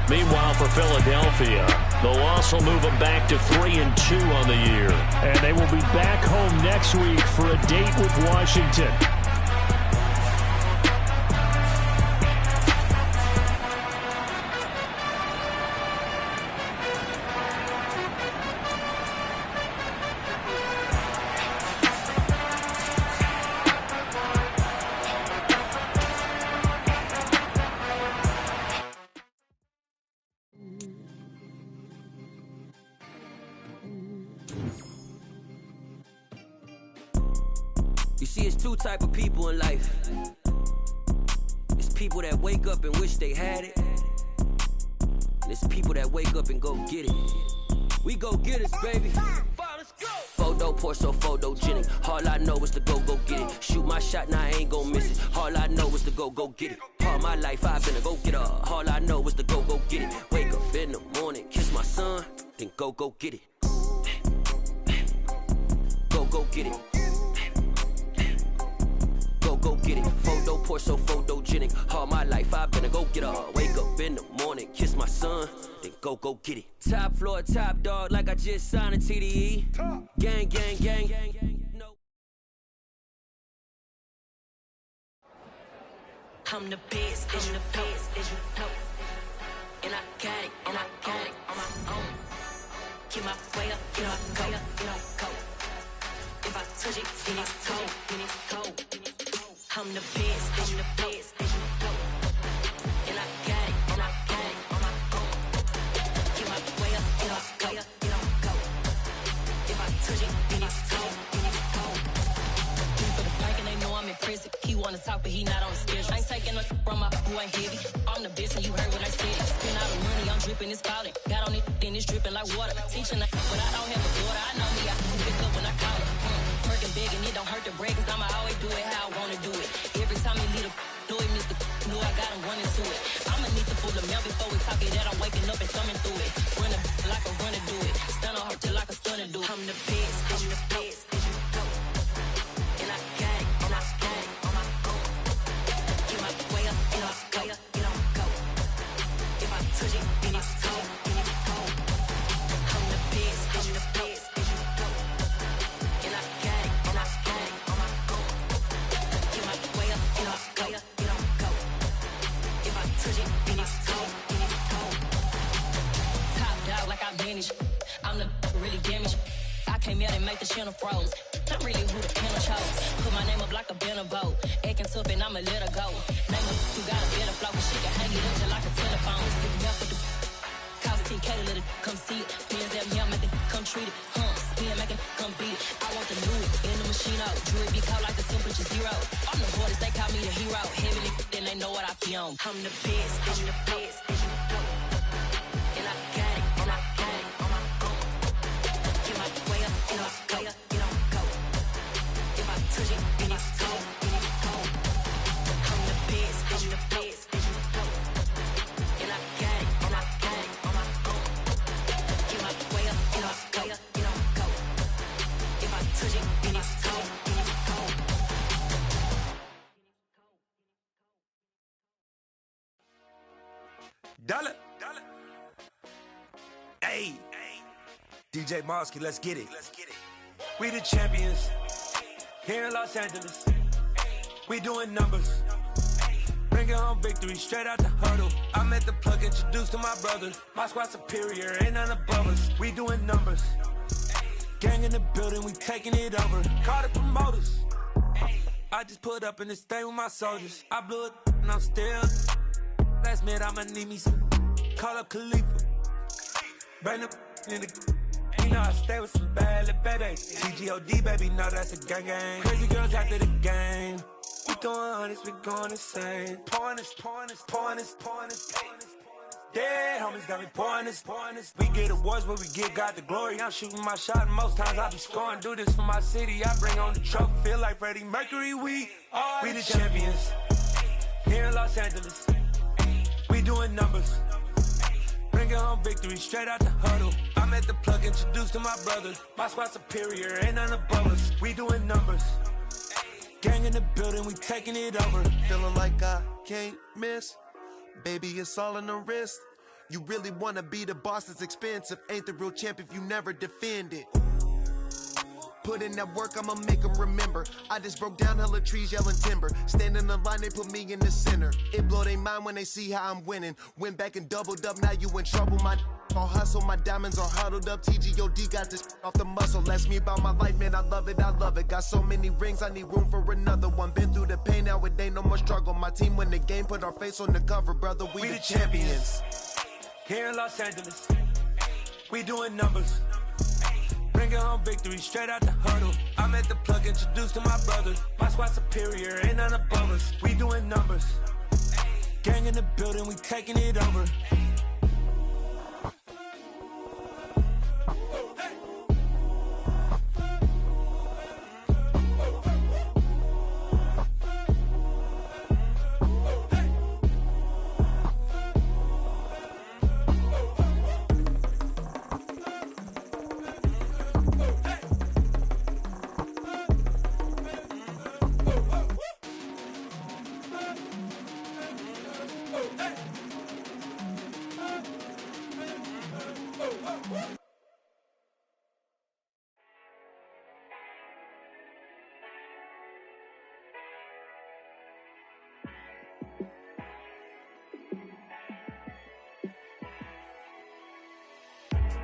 Meanwhile, for Philadelphia, the loss will move them back to 3-2 on the year. And they will be back home next week for a date with Washington. You see, it's two type of people in life. It's people that wake up and wish they had it. And it's people that wake up and go get it. We go get it, baby. Photo, Porso, photogenic. All I know is to go get it. Shoot my shot, now I ain't gon' miss it. All I know is to go get it. All my life I've been a go getter. All I know is to go get it. Wake up in the morning, kiss my son, then go get it. Go get it. Go get it. Photo, Porso, photogenic. All my life I've been a go getter. Wake up in the morning, kiss my son, then go get it. Top floor, top dog, like I just signed a TDE. Gang, gang, gang, gang, gang. No. I'm the best, I'm the best, as you know. And I got it, on my own. Get my way up, get my go, go. If I touch it, then it's cold, I'm the best, as you know. And I got it, on my own. Get my way up, get my go. If I touch it, then it's cold, For the park and they know I'm in prison. He wanna talk, but he not on the schedule. I ain't taking a from my who ain't heavy. I'm the best, and you heard what I said. Spend all the money, I'm dripping, it's falling. Got on it, then it's dripping like water. Teaching that, but I don't have a daughter. I know me, I can pick up when I call her. Working big, and it don't hurt to break, cause I'ma always do it how I wanna do it. Every time he lead a know it, Mr. Know I got him running to it. I'ma need to pull the mail before we talk it that I'm waking up and thumbing through it. Running like a runner do it. Stun on her till like a stunner do it. I'm the best, as you know. And I got it, on my own. Get my way up, get my go. If I touch it, then it's cold, I'm the best, as you know. And I got it, on my own. Get my way up, get my go. If I touch it, then it's cold, Top dog like I manage. I'm the really damaged. I came out and make the channel froze. I'm really who the panel chose. Put my name up like a banner boat. Acting tough and I'ma let her go. Name her who got a better flow, but she can hang it up just like a telephone. Stick me up with the cost 10K to let it come see it. Bands that me, I make it come treat it. Spin, make it come beat it. I want the new in the machine out. Jewelry be cold like the temperature 0. I'm the hardest, they call me the hero. Heavy, then they know what I be on. I'm the best, I'm the best, as you know. And I got it, on my own. Get my way up, get my go. If I touch it, then it's cold, I'm the best, as you know. And I got it, on my own. Get my way up, get my go. If I touch it, then it's cold, Dollar. Hey, DJ Mosky, let's get it. We the champions here in Los Angeles. We doing numbers. Bringing home victory straight out the huddle. I'm at the plug, introduced to my brother. My squad superior, ain't none above us. We doing numbers. Gang in the building, we taking it over. Call the promoters. I just put up in this thing with my soldiers. I blew it and I'm still. Last minute, I'ma need me some. Call up Khalifa. Bring the in the. You know I stay with some bad little baby. TGOD, baby, know that's a gang gang. Crazy girls after the game. We going honest, we going insane. Pouring this. Dead homies got me pouring this. We get awards, but we give God the glory. I'm shooting my shot, and most times I be scoring. Do this for my city, I bring on the trophy. Feel like Freddie Mercury, we the champions. Here in Los Angeles, we doing numbers. Bringing home victory straight out the huddle. I'm at the plug, introduced to my brother. My squad superior, ain't none above us. We doing numbers. Gang in the building, we taking it over. Feeling like I can't miss. Baby, it's all in the wrist. You really wanna be the boss, it's expensive. Ain't the real champ if you never defend it. Put in that work, I'ma make them remember. I just broke down hella trees, yelling timber. Stand in the line, they put me in the center. It blow their mind when they see how I'm winning. Went back and doubled up, now you in trouble. My all hustle, my diamonds are huddled up. TGOD got this off the muscle. Ask me about my life, man, I love it, I love it. Got so many rings, I need room for another one. Been through the pain, now it ain't no more struggle. My team win the game, put our face on the cover, brother, we the champions. Here in Los Angeles, we doing numbers. Bringing home victory straight out the huddle. I'm at the plug, introduced to my brothers. My squad superior, ain't none above us. We doing numbers. Gang in the building, we taking it over.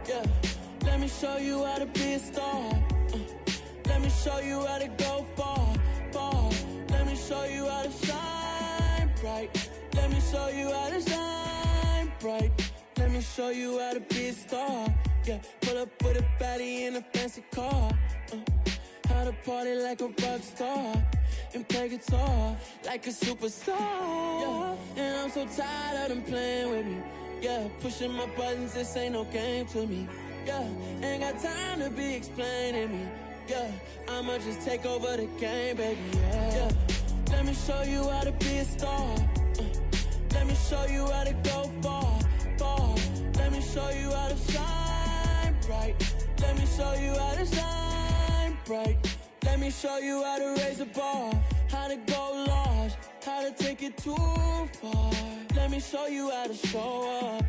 Yeah, let me show you how to be a star. Let me show you how to go far, far. Let me show you how to shine bright. Let me show you how to shine bright. Let me show you how to be a star. Yeah, pull up with a baddie in a fancy car. How to party like a rock star and play guitar like a superstar. Yeah, and I'm so tired of them playing with me. Yeah, pushing my buttons, this ain't no game to me. Yeah, ain't got time to be explaining me. Yeah, I'ma just take over the game, baby. Yeah, let me show you how to be a star. Let me show you how to go far, far. Let me show you how to shine bright. Let me show you how to shine bright. Let me show you how to raise a bar, how to go large, how to take it too far. Let me show you how to show up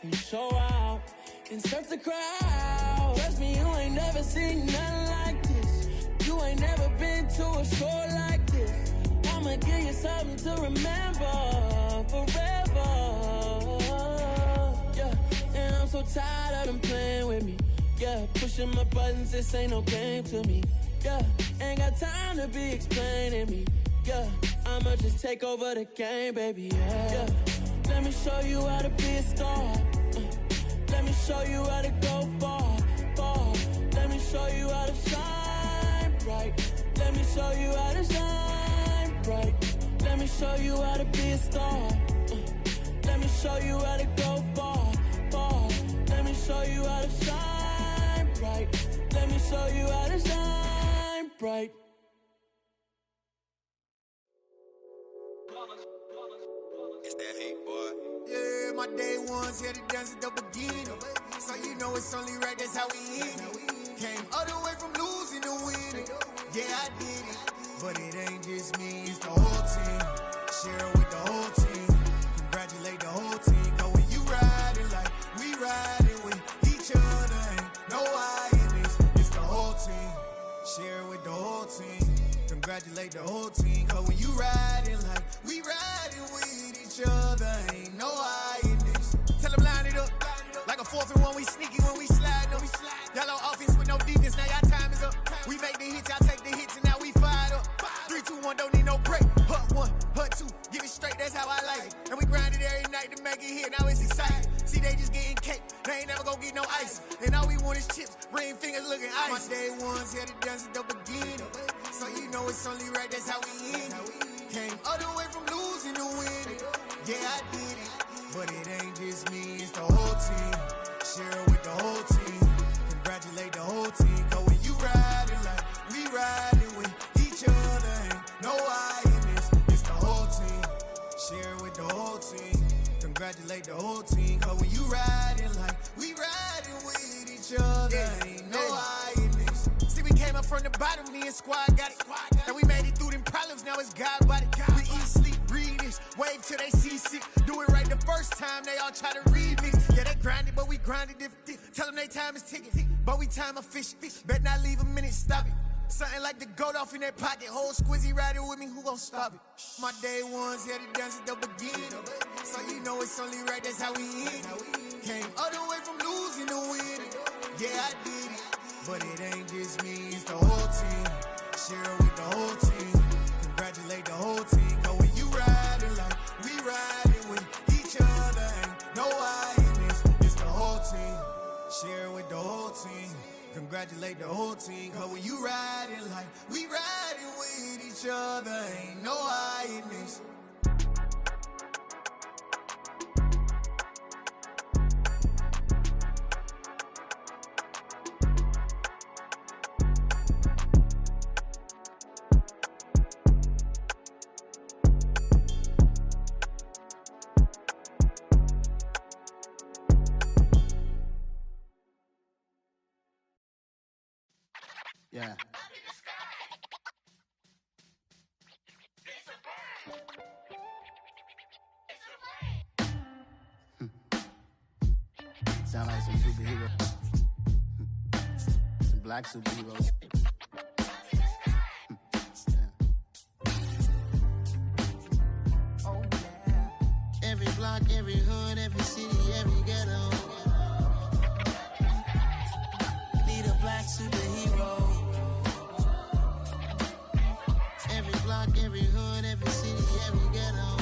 and show out and surf the crowd. Trust me, you ain't never seen nothing like this. You ain't never been to a show like this. I'ma give you something to remember forever. Yeah, and I'm so tired of them playing with me. Yeah, pushing my buttons, this ain't no game to me. Yeah, ain't got time to be explaining me. Yeah, I'ma just take over the game, baby. Yeah, let me show you how to be a star. Let me show you how to go far, far. Let me show you how to shine bright. Let me show you how to shine bright. Let me show you how to be a star. Let me show you how to go far, far. Let me show you how to shine bright. Let me show you how to shine bright. It's that hate, boy. Yeah, my day ones here to dance at the beginning. So you know it's only right, that's how we end it. Came all the way from losing to winning. Yeah, I did it. But it ain't just me, it's the whole team. Share it with the whole team. Congratulate the whole team. Cause when you riding like we riding with each other, ain't no I in this. It's the whole team. Share it with the whole team. Congratulate the whole team. Cause when you riding like we riding with each other, ain't no I in this. Tell them line it up. Like a 4th and 1, we sneaky when we slide them. Y'all on offense with no defense, now y'all time is up. We make the hits, y'all take the hits, and now we fired up. 3, 2, 1, don't need no break. Hut 1, hut 2, give it straight, that's how I like it. And we grind it every night to make it hit, now it's exciting. See, they just getting cake, they ain't never gonna get no ice. And all we want is chips, ring fingers looking ice. My day ones here to dance at the beginning. So you know it's only right, that's how we end it. Came all the way from losing to winning. Yeah, I did it. But it ain't just me, it's the whole team. Share it with the whole team. Congratulate the whole team. Cause when you riding like we riding with each other, ain't no I in this. It's the whole team. Share it with the whole team. Congratulate the whole team. Cause when you riding like we riding with each other, ain't no I in this. See, we came up from the bottom, me and squad got it. And we made it through them problems, now it's God body. We eat, sleep, breathe this. Wave till they see sick. Do it right the first time, they all try to remix. Yeah, they grinded, but we grinded different. Tell them they time is ticking, but we time a fish. Bet not leave a minute, stop it. Something like the goat off in that pocket. Whole squizzy riding with me, who gon' stop it? My day ones here to dance at the beginning. So you know it's only right, that's how we end. Came all the way from losing to winning. Yeah, I did it. But it ain't just me, it's the whole team. Share it with the whole team. Congratulate the whole team. Cause when you riding like we riding with each other, ain't no I in this. It's the whole team. Share it with the whole team. Congratulate the whole team. Cause when you riding like we riding with each other, ain't no I in this. Yeah. Sound like some superheroes. Some black superheroes. Oh, yeah. Every block, every hood, every city, every ghetto. Need a black superhero. Every block, every hood, every city, every ghetto.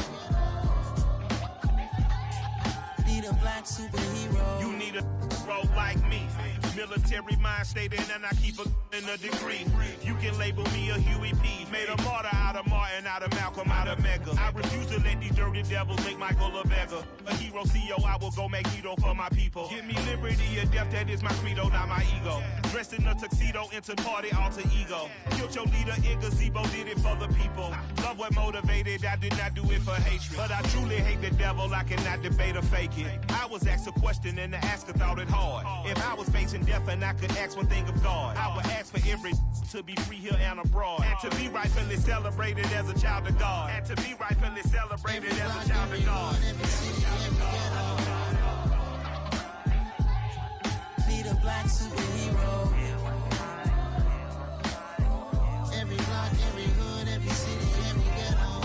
Need a black superhero. You need a hero like me. Military mind stated, and I keep a degree. You can label me a Huey P. Made a martyr out of Martin, out of Malcolm, out of Mega. I refuse to let these dirty devils make Michael a beggar. A hero CEO, I will go Magneto for my people. Give me liberty or death, that is my credo, not my ego. Dressed in a tuxedo, into party alter ego. Killed your leader in gazebo, did it for the people. Love what motivated, I did not do it for hatred. But I truly hate the devil, I cannot debate or fake it. I was asked a question and the asker thought it hard. If I was facing death and I could ask one thing of God, I would ask for every to be free here and abroad. And to be rightfully celebrated as a child of God. And to be rightfully celebrated as a child of God. Need a black superhero. Every block, every hood, every city, every ghetto.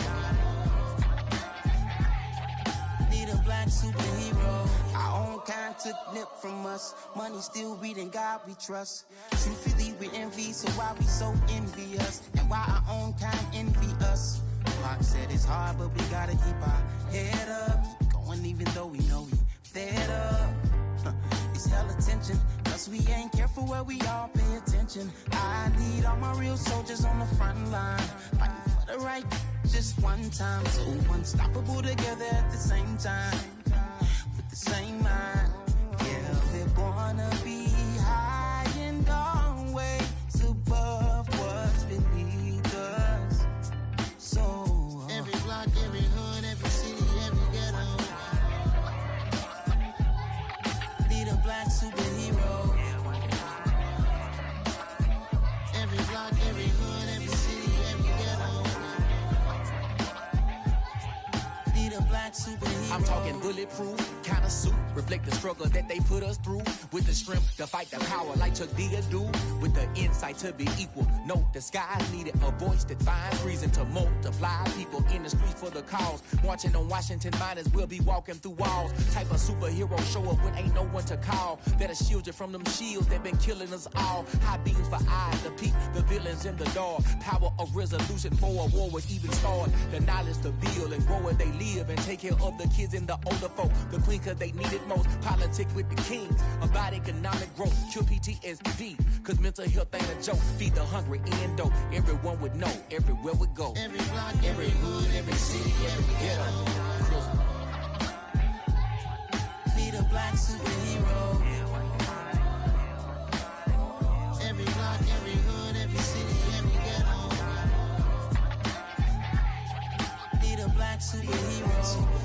Need a black superhero. Our own kind took nip from us. Money still reading God we trust. Truthfully we envy, so why we so envious? And why our own kind envy us? Pac said it's hard, but we gotta keep our head up. Going even though we know we fed up. It's hella tension, cause we ain't careful where we all pay attention. I need all my real soldiers on the front line, fighting for the right just one time. So unstoppable together at the same time, with the same mind. Yeah, we're gonna be high and always above what's beneath us. So every block, every hood, every city, every ghetto. Need a black superhero. Every block, every hood, every city, every ghetto. Need a black superhero. I'm talking bulletproof kind of suit, reflect the struggle that they put us through. With the strength to fight the power like Chuck D do. With the insight to be equal. No disguise needed, a voice that finds reason to multiply. People in the streets for the cause. Marching on Washington miners will be walking through walls. Type of superhero show up when ain't no one to call. That'll shield you from them shields that been killing us all. High beams for eyes to peep the villains in the dark. Power of resolution for a war would even start. The knowledge to build and grow where they live and take care of the kids and the older folk. The queen cause they need it most. Politic with the kings. About economic growth. Cure PTSD. Cause mental health ain't a joke. Feed the hungry and dope. Everyone would know. Everywhere we go. Every block, every hood, every city, every ghetto. Need a black superhero. Every block, every hood, every city, every ghetto. Need a black superhero.